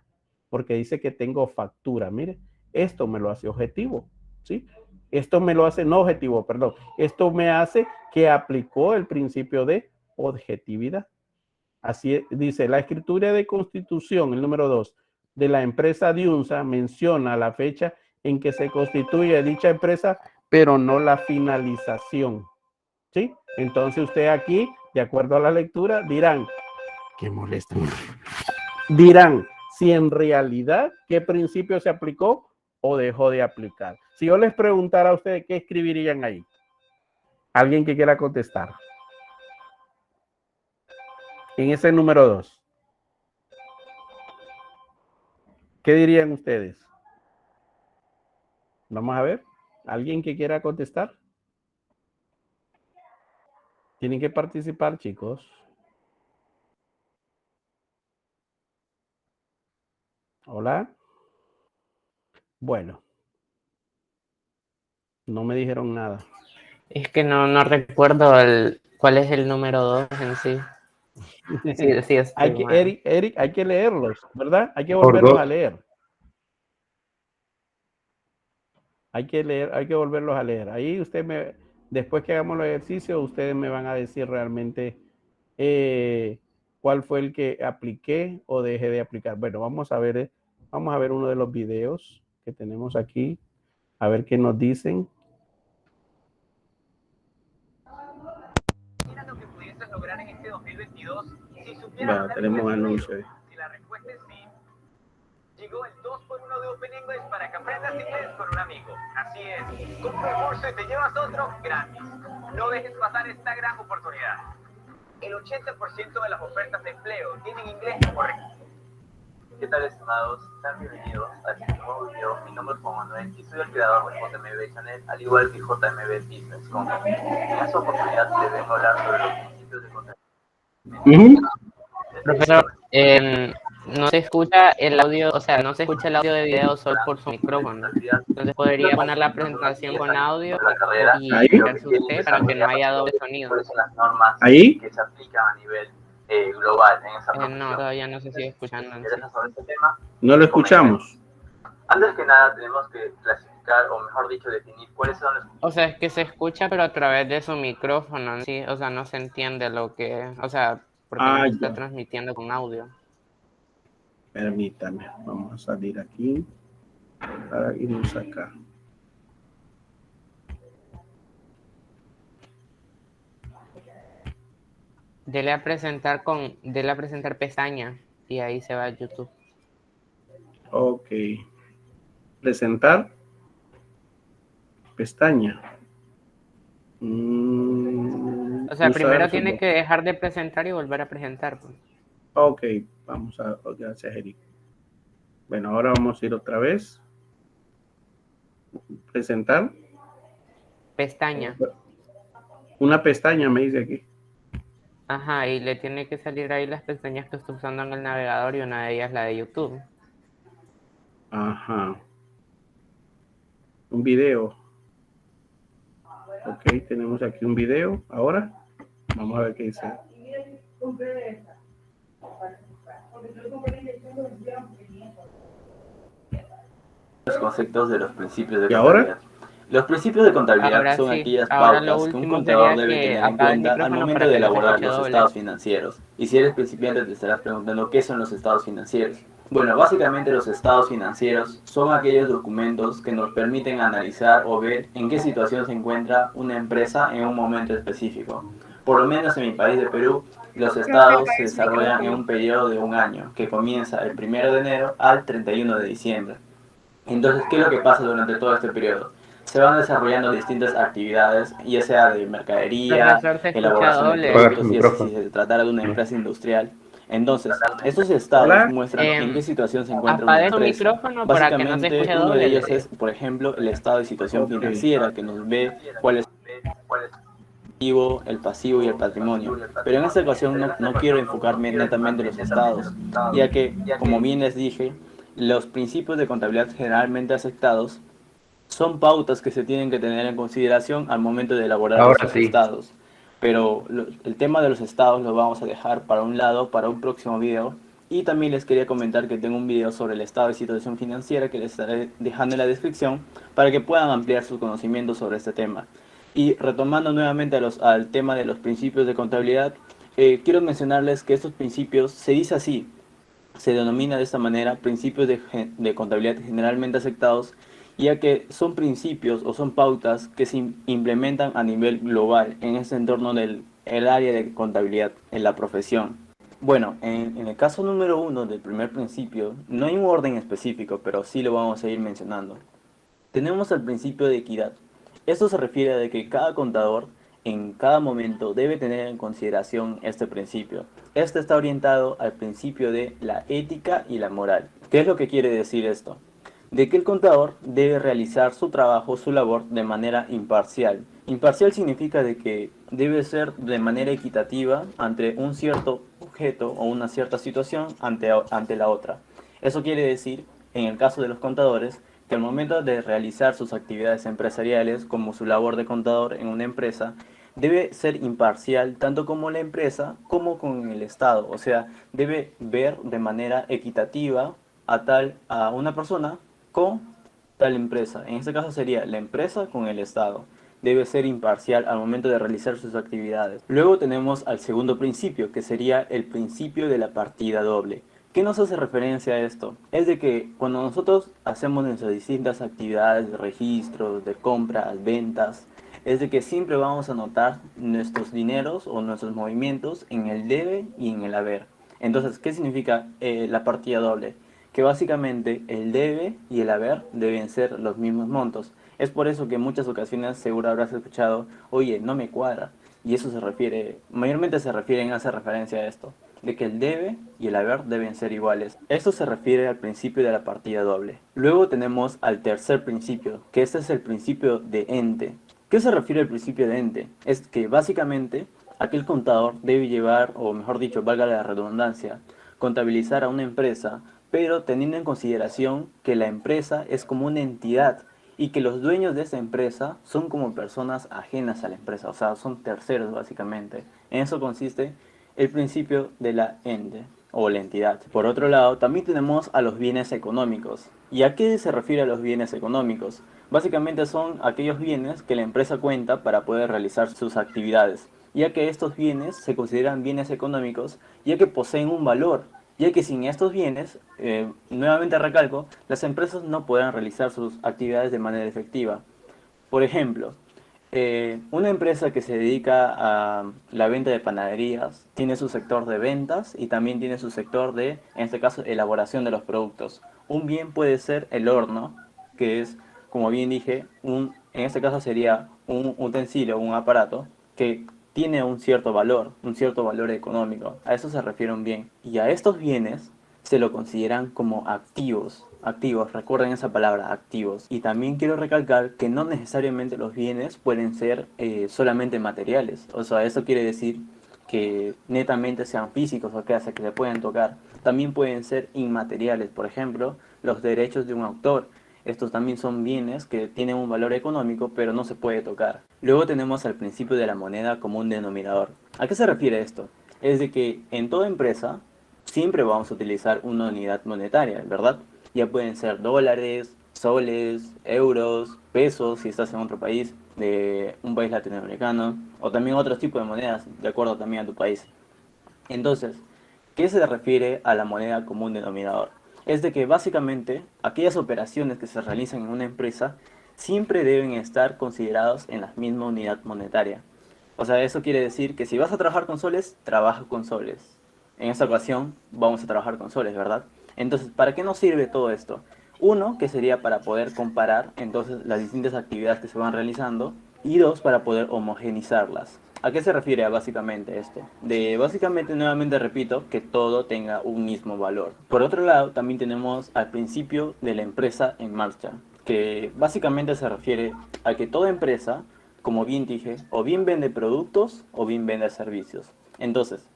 porque dice que tengo factura. Mire, esto me lo hace objetivo, ¿sí? Esto me lo hace, no objetivo, perdón. Esto me hace que aplicó el principio de objetividad. Así dice, la escritura de constitución, el número 2, de la empresa Diunsa menciona la fecha en que se constituye dicha empresa, pero no la finalización. ¿Sí? Entonces usted aquí, de acuerdo a la lectura, dirán, qué molesto. Dirán si en realidad qué principio se aplicó o dejó de aplicar. Si yo les preguntara a ustedes, ¿qué escribirían ahí? ¿Alguien que quiera contestar? En ese número 2. ¿Qué dirían ustedes? Vamos a ver. ¿Alguien que quiera contestar? Tienen que participar, chicos. Hola. Bueno. No me dijeron nada. Es que no recuerdo cuál es el número 2 en sí. Sí, Hay que, mal. Eric, hay que leerlos, ¿verdad? Hay que volverlos a leer. Hay que volverlos a leer. Ahí después que hagamos los ejercicios, ustedes me van a decir realmente cuál fue el que apliqué o dejé de aplicar. Bueno, vamos a ver uno de los videos que tenemos aquí, a ver qué nos dicen. Mira lo que pudieses lograr en este 2022 si supieras. Bueno, tenemos anuncios. Si la respuesta es sí, llegó el 2x1 de Open English para que aprendas inglés con un amigo. Así es, compra un curso y te llevas otro gratis. No dejes pasar esta gran oportunidad. El 80% de las ofertas de empleo tienen inglés como requisito. ¿Qué tal, estimados? Sean bienvenidos a este nuevo video. Mi nombre es Juan Manuel y soy el creador de JMB Channel, al igual que JMB Business Company. En esta oportunidad les vengo a hablar sobre los principios de contabilidad. Profesor, no se escucha el audio, o sea, no se escucha el audio de video solo por su micrófono. Entonces podría poner la presentación con audio y verse usted para que no haya doble sonido. ¿Cuáles son las normas ¿Ahí? que se aplican a nivel global en esa profesión? No, todavía no se sigue escuchando. Si interesas sobre este tema, No lo escuchamos. antes que nada tenemos que clasificar, o mejor dicho, definir cuáles son los... O sea, es que se escucha, pero a través de su micrófono, ¿sí? O sea, no se entiende lo que, o sea, porque no está transmitiendo con audio. Permítame, vamos a salir aquí para irnos acá. Dele a presentar pestaña y ahí se va a YouTube. Ok. Presentar pestaña. O sea, primero tiene que dejar de presentar y volver a presentar. Pues. Ok, vamos a... Gracias, Eric. Bueno, ahora vamos a ir otra vez. Presentar. Pestaña. Una pestaña me dice aquí. Ajá, y le tiene que salir ahí las pestañas que está usando en el navegador y una de ellas la de YouTube. Ajá. Un video. Ok, tenemos aquí un video. Ahora, vamos a ver qué dice. Los conceptos de los principios de ¿Y ahora? Los principios de contabilidad Ahora son sí. aquellas Ahora pautas que un contador debe tener en cuenta al micrófono momento para de que no se elaborar escuche los doble. estados financieros. Y si eres principiante te estarás preguntando qué son los estados financieros. Bueno, básicamente los estados financieros son aquellos documentos que nos permiten analizar o ver en qué situación se encuentra una empresa en un momento específico. Por lo menos en mi país de Perú, los estados se desarrollan en un periodo de un año, que comienza el 1 de enero al 31 de diciembre. Entonces, ¿qué es lo que pasa durante todo este periodo? se van desarrollando distintas actividades, ya sea de mercadería, Profesor, se escucha elaboración de doble. Apaga tu productos, y micrófono. si se tratara de una empresa industrial. Entonces, estos estados Hola. muestran en qué situación se encuentra una Apague su empresa. micrófono para que no se Básicamente, escuche uno de doble, le ellos digo. es, por ejemplo, el estado de situación Ok. financiera, que nos ve cuál es el pasivo y el patrimonio. Pero en esta ocasión no quiero enfocarme netamente en los estados, ya que, como bien les dije, los principios de contabilidad generalmente aceptados son pautas que se tienen que tener en consideración al momento de elaborar Ahora estos sí. estados. Pero el tema de los estados lo vamos a dejar para un lado, para un próximo video. Y también les quería comentar que tengo un video sobre el estado de situación financiera que les estaré dejando en la descripción para que puedan ampliar sus conocimientos sobre este tema. Y retomando nuevamente al tema de los principios de contabilidad, quiero mencionarles que estos principios se dice así, se denomina de esta manera principios de contabilidad generalmente aceptados, ya que son principios o son pautas que se implementan a nivel global en este entorno del el área de contabilidad en la profesión. Bueno, en el caso número 1 del primer principio, no hay un orden específico, pero sí lo vamos a ir mencionando. Tenemos el principio de equidad. Esto se refiere a de que cada contador en cada momento debe tener en consideración este principio. Este está orientado al principio de la ética y la moral. ¿Qué es lo que quiere decir esto? De que el contador debe realizar su trabajo, su labor de manera imparcial. Imparcial significa de que debe ser de manera equitativa ante un cierto objeto o una cierta situación ante la otra. Eso quiere decir, en el caso de los contadores, que al momento de realizar sus actividades empresariales, como su labor de contador en una empresa, debe ser imparcial tanto como la empresa como con el Estado. O sea, debe ver de manera equitativa a una persona con tal empresa. En este caso sería la empresa con el Estado. Debe ser imparcial al momento de realizar sus actividades. Luego tenemos al segundo principio, que sería el principio de la partida doble. ¿Qué nos hace referencia a esto? Es de que cuando nosotros hacemos nuestras distintas actividades de registros, de compras, ventas, es de que siempre vamos a notar nuestros dineros o nuestros movimientos en el debe y en el haber. Entonces, ¿qué significa la partida doble? Que básicamente el debe y el haber deben ser los mismos montos. Es por eso que en muchas ocasiones seguro habrás escuchado, oye, no me cuadra. Y eso se refiere, mayormente se refieren, hace referencia a esto, de que el debe y el haber deben ser iguales. Esto se refiere al principio de la partida doble. Luego tenemos al tercer principio, que este es el principio de ente. ¿Qué se refiere al principio de ente? Es que básicamente aquel contador debe llevar, o mejor dicho, valga la redundancia, contabilizar a una empresa, pero teniendo en consideración que la empresa es como una entidad y que los dueños de esa empresa son como personas ajenas a la empresa, o sea, son terceros básicamente. En eso consiste el principio de la ente o la entidad. Por otro lado, también tenemos a los bienes económicos. ¿Y a qué se refiere a los bienes económicos? Básicamente son aquellos bienes que la empresa cuenta para poder realizar sus actividades, ya que estos bienes se consideran bienes económicos, ya que poseen un valor, ya que sin estos bienes, nuevamente recalco, las empresas no podrán realizar sus actividades de manera efectiva. Por ejemplo, una empresa que se dedica a la venta de panaderías tiene su sector de ventas y también tiene su sector de, en este caso, elaboración de los productos. Un bien puede ser el horno, que es, como bien dije, en este caso sería un utensilio, un aparato que tiene un cierto valor económico. A eso se refiere un bien. Y a estos bienes se lo consideran como activos. Activos, recuerden esa palabra, activos. Y también quiero recalcar que no necesariamente los bienes pueden ser solamente materiales. O sea, eso quiere decir que netamente sean físicos o que se pueden tocar. También pueden ser inmateriales, por ejemplo, los derechos de un autor. Estos también son bienes que tienen un valor económico, pero no se puede tocar. Luego tenemos el principio de la moneda como un denominador. ¿A qué se refiere esto? Es de que en toda empresa siempre vamos a utilizar una unidad monetaria, ¿verdad? Ya pueden ser dólares, soles, euros, pesos, si estás en otro país, de un país latinoamericano, o también otros tipos de monedas, de acuerdo también a tu país. Entonces, ¿qué se refiere a la moneda como un denominador? Es de que básicamente aquellas operaciones que se realizan en una empresa siempre deben estar considerados en la misma unidad monetaria. O sea, eso quiere decir que si vas a trabajar con soles, trabaja con soles. En esta ocasión vamos a trabajar con soles, ¿verdad? Entonces, ¿para qué nos sirve todo esto? Uno, que sería para poder comparar entonces las distintas actividades que se van realizando, y dos, para poder homogenizarlas. ¿A qué se refiere básicamente esto? Básicamente, nuevamente repito, que todo tenga un mismo valor. Por otro lado, también tenemos al principio de la empresa en marcha, que básicamente se refiere a que toda empresa, como bien dije, o bien vende productos o bien vende servicios. Entonces,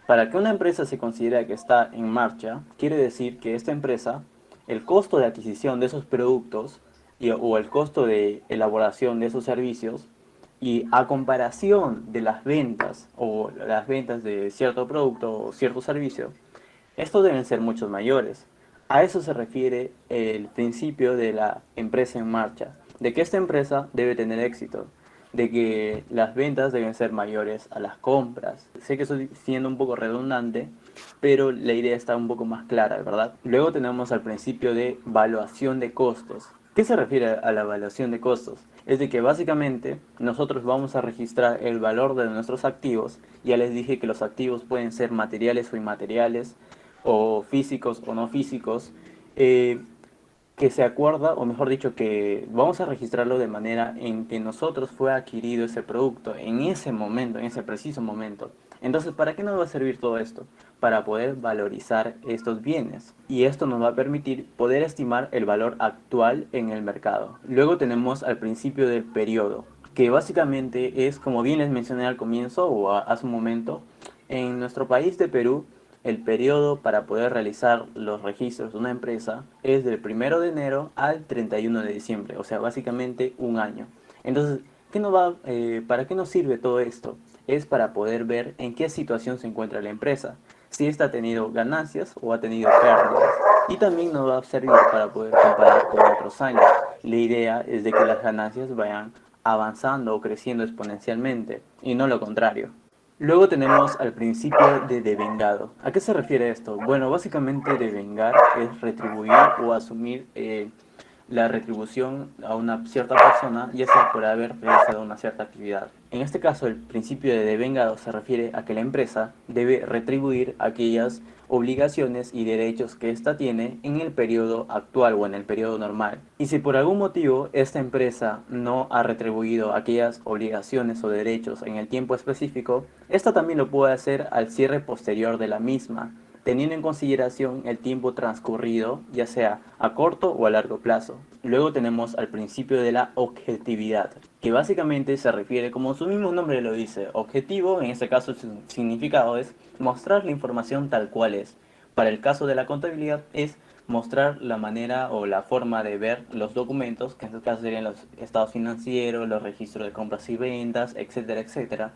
para que una empresa se considere que está en marcha, quiere decir que esta empresa, el costo de adquisición de esos productos o el costo de elaboración de esos servicios, y a comparación de las ventas o las ventas de cierto producto o cierto servicio, estos deben ser muchos mayores. A eso se refiere el principio de la empresa en marcha, de que esta empresa debe tener éxito, de que las ventas deben ser mayores a las compras. Sé que estoy siendo un poco redundante, pero la idea está un poco más clara, ¿verdad? Luego tenemos al principio de evaluación de costos. ¿Qué se refiere a la evaluación de costos? Es de que básicamente nosotros vamos a registrar el valor de nuestros activos. Ya les dije que los activos pueden ser materiales o inmateriales, o físicos o no físicos, que se acuerda, o mejor dicho, que vamos a registrarlo de manera en que nosotros fue adquirido ese producto en ese momento, en ese preciso momento. Entonces, ¿para qué nos va a servir todo esto? Para poder valorizar estos bienes. Y esto nos va a permitir poder estimar el valor actual en el mercado. Luego tenemos al principio del periodo, que básicamente es, como bien les mencioné al comienzo o hace un momento, en nuestro país de Perú, el periodo para poder realizar los registros de una empresa es del 1 de enero al 31 de diciembre, o sea, básicamente un año. Entonces, ¿para qué nos sirve todo esto? Es para poder ver en qué situación se encuentra la empresa, si ésta ha tenido ganancias o ha tenido pérdidas. Y también nos va a servir para poder comparar con otros años. La idea es de que las ganancias vayan avanzando o creciendo exponencialmente, y no lo contrario. Luego tenemos al principio de devengado. ¿A qué se refiere esto? Bueno, básicamente devengar es retribuir o asumir la retribución a una cierta persona, ya sea por haber realizado una cierta actividad. En este caso, el principio de devengado se refiere a que la empresa debe retribuir aquellas obligaciones y derechos que ésta tiene en el periodo actual o en el periodo normal. Y si por algún motivo esta empresa no ha retribuido aquellas obligaciones o derechos en el tiempo específico, esta también lo puede hacer al cierre posterior de la misma, teniendo en consideración el tiempo transcurrido, ya sea a corto o a largo plazo. Luego tenemos al principio de la objetividad, que básicamente se refiere, como su mismo nombre lo dice, objetivo, en este caso su significado es mostrar la información tal cual es. Para el caso de la contabilidad es mostrar la manera o la forma de ver los documentos, que en este caso serían los estados financieros, los registros de compras y ventas, etcétera, etcétera,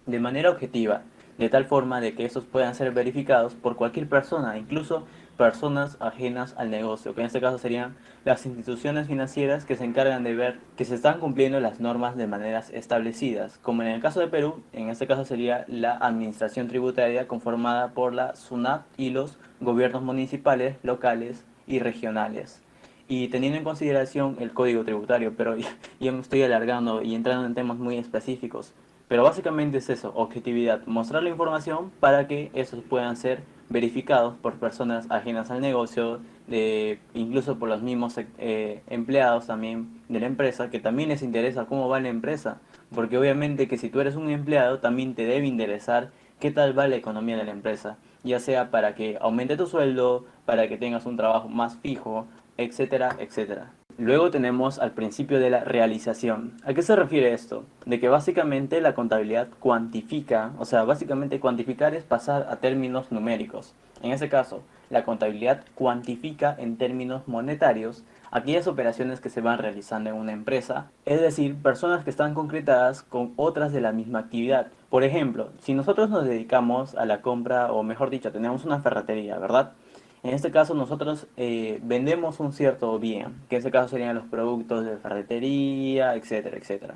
de manera objetiva, de tal forma de que estos puedan ser verificados por cualquier persona, incluso personas ajenas al negocio, que en este caso serían las instituciones financieras que se encargan de ver que se están cumpliendo las normas de maneras establecidas, como en el caso de Perú, en este caso sería la administración tributaria conformada por la SUNAT y los gobiernos municipales, locales y regionales. Y teniendo en consideración el código tributario, pero ya me estoy alargando y entrando en temas muy específicos. Pero básicamente es eso, objetividad, mostrar la información para que estos puedan ser verificados por personas ajenas al negocio, incluso por los mismos empleados también de la empresa, que también les interesa cómo va la empresa, porque obviamente que si tú eres un empleado también te debe interesar qué tal va la economía de la empresa, ya sea para que aumente tu sueldo, para que tengas un trabajo más fijo, etcétera, etcétera. Luego tenemos al principio de la realización. ¿A qué se refiere esto? De que básicamente la contabilidad cuantifica, o sea, básicamente cuantificar es pasar a términos numéricos. En ese caso, la contabilidad cuantifica en términos monetarios aquellas operaciones que se van realizando en una empresa, es decir, personas que están concretadas con otras de la misma actividad. Por ejemplo, si nosotros nos dedicamos a la compra, o mejor dicho, tenemos una ferretería, ¿verdad? En este caso nosotros vendemos un cierto bien, que en este caso serían los productos de ferretería, etcétera, etcétera.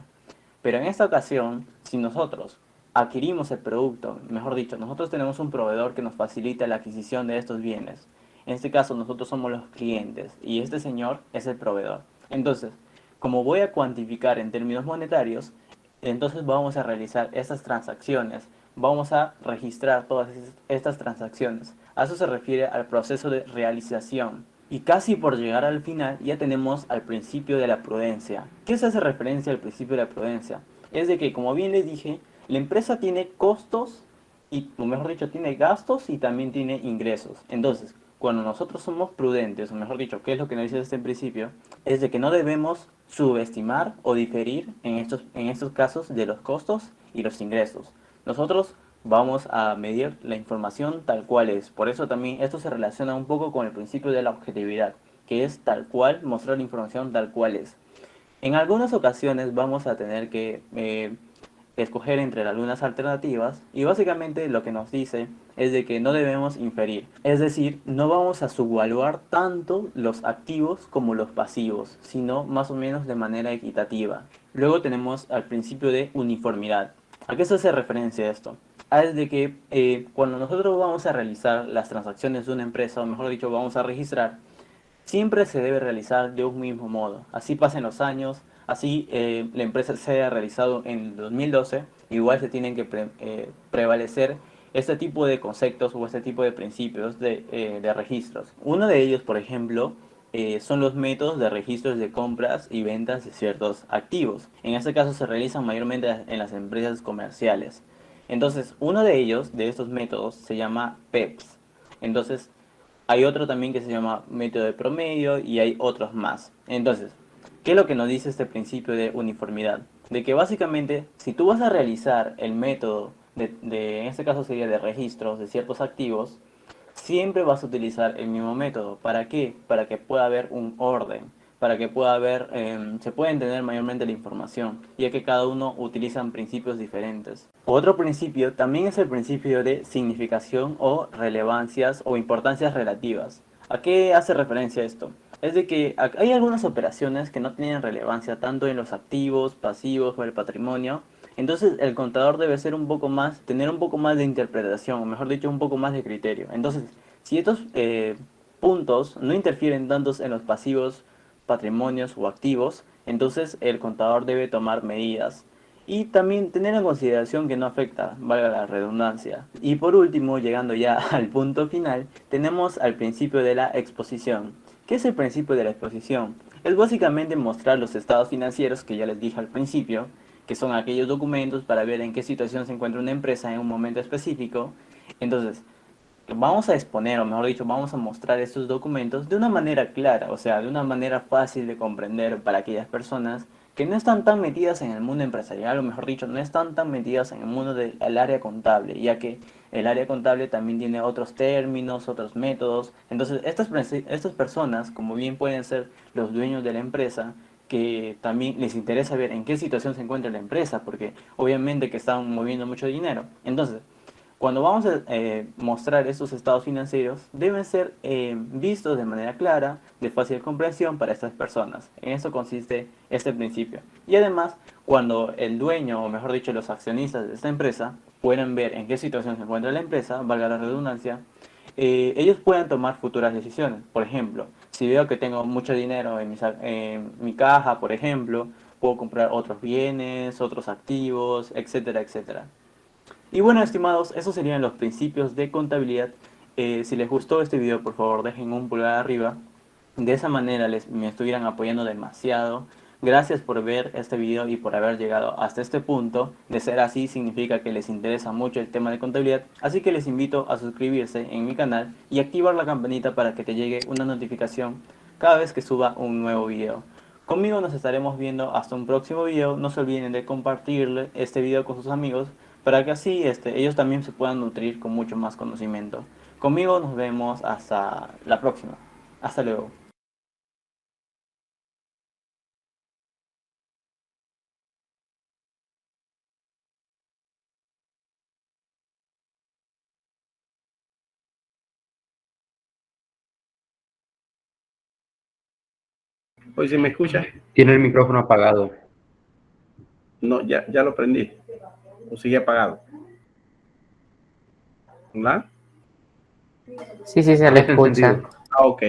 Pero en esta ocasión, si nosotros adquirimos el producto, mejor dicho, nosotros tenemos un proveedor que nos facilita la adquisición de estos bienes. En este caso nosotros somos los clientes y este señor es el proveedor. Entonces, como voy a cuantificar en términos monetarios, entonces vamos a realizar estas transacciones, vamos a registrar todas estas transacciones. A eso se refiere al proceso de realización. Y casi por llegar al final ya tenemos al principio de la prudencia. ¿Qué se hace referencia al principio de la prudencia? Es de que, como bien les dije, la empresa tiene costos y, o mejor dicho, tiene gastos y también tiene ingresos. Entonces, cuando nosotros somos prudentes, o mejor dicho, ¿qué es lo que nos dice este principio? Es de que no debemos subestimar o diferir en estos casos de los costos y los ingresos. Nosotros vamos a medir la información tal cual es. Por eso también esto se relaciona un poco con el principio de la objetividad, que es tal cual, mostrar la información tal cual es. En algunas ocasiones vamos a tener que escoger entre algunas alternativas y básicamente lo que nos dice es de que no debemos inferir. Es decir, no vamos a subvaluar tanto los activos como los pasivos, sino más o menos de manera equitativa. Luego tenemos al principio de uniformidad. ¿A qué se hace referencia esto? Es de que cuando nosotros vamos a realizar las transacciones de una empresa, o mejor dicho, vamos a registrar, siempre se debe realizar de un mismo modo. Así pasen los años, así la empresa se haya realizado en 2012, igual se tienen que prevalecer este tipo de conceptos o este tipo de principios de registros. Uno de ellos, por ejemplo, son los métodos de registros de compras y ventas de ciertos activos. En este caso se realizan mayormente en las empresas comerciales. Entonces, uno de ellos, de estos métodos, se llama PEPS. Entonces, hay otro también que se llama método de promedio y hay otros más. Entonces, ¿qué es lo que nos dice este principio de uniformidad? De que básicamente, si tú vas a realizar el método en este caso sería de registros de ciertos activos, siempre vas a utilizar el mismo método. ¿Para qué? Para que pueda haber un orden, para que pueda haber, se pueda entender mayormente la información, ya que cada uno utiliza principios diferentes. Otro principio también es el principio de significación o relevancias o importancias relativas. ¿A qué hace referencia esto? Es de que hay algunas operaciones que no tienen relevancia tanto en los activos, pasivos o el patrimonio. Entonces el contador debe ser un poco más, tener un poco más de interpretación, o mejor dicho, un poco más de criterio. Entonces, si estos puntos no interfieren tanto en los pasivos, patrimonios o activos, entonces el contador debe tomar medidas. Y también tener en consideración que no afecta, valga la redundancia. Y por último, llegando ya al punto final, tenemos al principio de la exposición. ¿Qué es el principio de la exposición? Es básicamente mostrar los estados financieros que ya les dije al principio, que son aquellos documentos para ver en qué situación se encuentra una empresa en un momento específico. Entonces, vamos a exponer, o mejor dicho, vamos a mostrar estos documentos de una manera clara, o sea, de una manera fácil de comprender para aquellas personas que no están tan metidas en el mundo empresarial, o mejor dicho, no están tan metidas en el mundo del área contable, ya que el área contable también tiene otros términos, otros métodos. Entonces, estas personas, como bien pueden ser los dueños de la empresa, que también les interesa ver en qué situación se encuentra la empresa, porque obviamente que están moviendo mucho dinero. Entonces, cuando vamos a mostrar estos estados financieros, deben ser vistos de manera clara, de fácil comprensión para estas personas. En eso consiste este principio. Y además, cuando el dueño, o mejor dicho, los accionistas de esta empresa, puedan ver en qué situación se encuentra la empresa, valga la redundancia, ellos pueden tomar futuras decisiones. Por ejemplo, si veo que tengo mucho dinero en mi caja, por ejemplo, puedo comprar otros bienes, otros activos, etcétera, etcétera. Y bueno, estimados, esos serían los principios de contabilidad. Si les gustó este video, por favor, dejen un pulgar arriba. De esa manera me estuvieran apoyando demasiado. Gracias por ver este video y por haber llegado hasta este punto. De ser así, significa que les interesa mucho el tema de contabilidad. Así que les invito a suscribirse en mi canal y activar la campanita para que te llegue una notificación cada vez que suba un nuevo video. Conmigo nos estaremos viendo hasta un próximo video. No se olviden de compartir este video con sus amigos para que así ellos también se puedan nutrir con mucho más conocimiento. Conmigo nos vemos hasta la próxima. Hasta luego. Hoy ¿sí me escucha? Tiene el micrófono apagado. No, ya lo prendí. ¿O sigue apagado? ¿Verdad? Sí, sí, se le Está escucha. encendido. Ah, ok.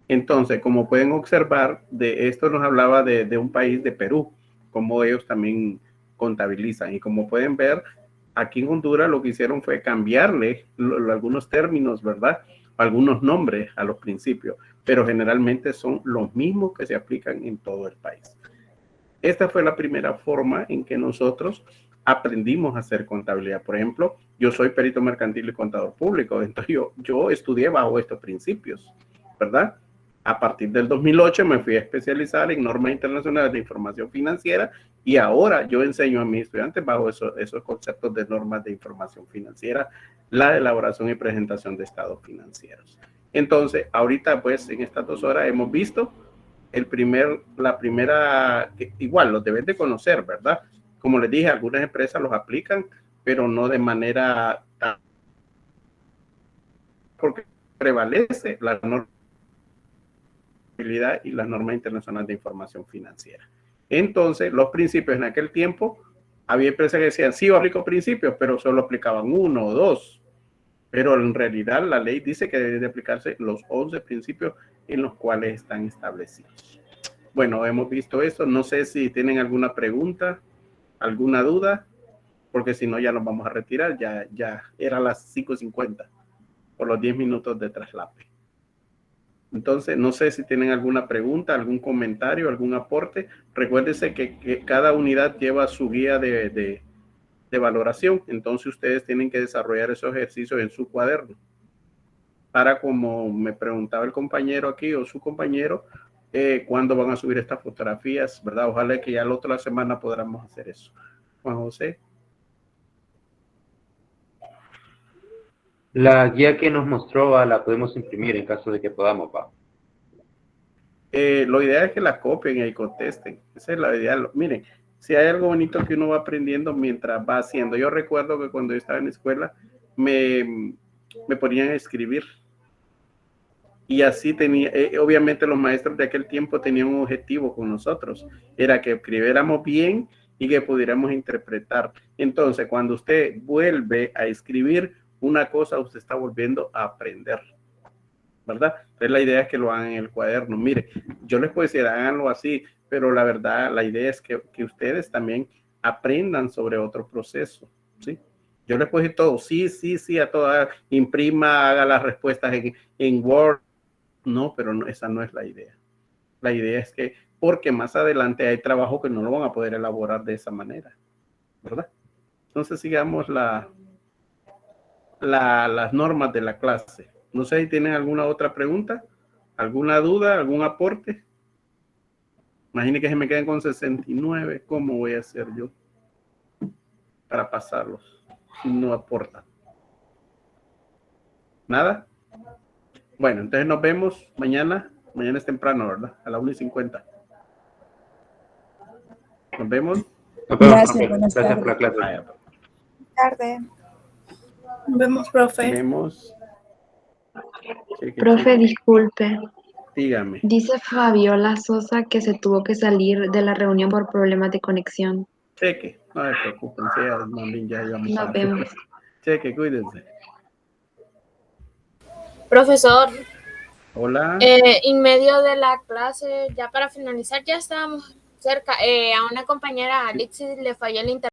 Entonces, como pueden observar, de esto nos hablaba de un país de Perú, como ellos también contabilizan. Y como pueden ver, aquí en Honduras lo que hicieron fue cambiarle algunos términos, ¿verdad? Algunos nombres a los principios. pero generalmente son los mismos que se aplican en todo el país. Esta fue la primera forma en que nosotros aprendimos a hacer contabilidad. Por ejemplo, yo soy perito mercantil y contador público, entonces yo estudié bajo estos principios, ¿verdad? A partir del 2008 me fui a especializar en normas internacionales de información financiera y ahora yo enseño a mis estudiantes bajo esos conceptos de normas de información financiera, la elaboración y presentación de estados financieros. Entonces, ahorita pues en estas 2 horas hemos visto la primera, igual los deben de conocer, ¿verdad? Como les dije, algunas empresas los aplican, pero no de manera tan, porque prevalece la normabilidad y las normas internacionales de información financiera. Entonces, los principios en aquel tiempo, había empresas que decían, sí, yo aplico principios, pero solo aplicaban 1 o 2. Pero en realidad la ley dice que deben de aplicarse los 11 principios en los cuales están establecidos. Bueno, hemos visto eso. No sé si tienen alguna pregunta, alguna duda, porque si no ya nos vamos a retirar. Ya era las 5:50 por los 10 minutos de traslape. Entonces, no sé si tienen alguna pregunta, algún comentario, algún aporte. Recuérdense que cada unidad lleva su guía de valoración. Entonces, ustedes tienen que desarrollar esos ejercicios en su cuaderno. Para, como me preguntaba el compañero aquí o su compañero, cuándo van a subir estas fotografías, ¿verdad? Ojalá que ya la otra semana podamos hacer eso. Juan José. La guía que nos mostró la podemos imprimir en caso de que podamos, ¿va? Lo ideal es que la copien y contesten. Esa es la idea. Miren, si hay algo bonito que uno va aprendiendo mientras va haciendo. Yo recuerdo que cuando yo estaba en la escuela me ponían a escribir. Y así tenía, obviamente los maestros de aquel tiempo tenían un objetivo con nosotros. Era que escribiéramos bien y que pudiéramos interpretar. Entonces, cuando usted vuelve a escribir una cosa, usted está volviendo a aprender, ¿verdad? Entonces, la idea es que lo hagan en el cuaderno. Mire, yo les puedo decir, háganlo así, pero la verdad, la idea es que ustedes también aprendan sobre otro proceso, ¿sí? Yo les puedo decir todo, sí, a todas, imprima, haga las respuestas en Word. No, pero no, esa no es la idea. La idea es que, porque más adelante hay trabajo que no lo van a poder elaborar de esa manera, ¿verdad? Entonces sigamos las normas de la clase. No sé si tienen alguna otra pregunta, alguna duda, algún aporte. Imagine que se me queden con 69. ¿Cómo voy a hacer yo para pasarlos si no aportan? ¿Nada? Bueno, entonces nos vemos mañana. Mañana es temprano, ¿verdad? A las 1:50. Nos vemos. Gracias, buenas Gracias por la tardes. clase. Buenas tardes. Nos vemos, profe. Nos vemos. Profe, disculpe. Dígame. Dice Fabiola Sosa que se tuvo que salir de la reunión por problemas de conexión. Cheque. No se preocupen. Ya íbamos Nos vemos. Cheque, cuídense. Profesor, Hola. en medio de la clase, ya para finalizar, ya estábamos cerca. A una compañera, Alexis, le falló el internet.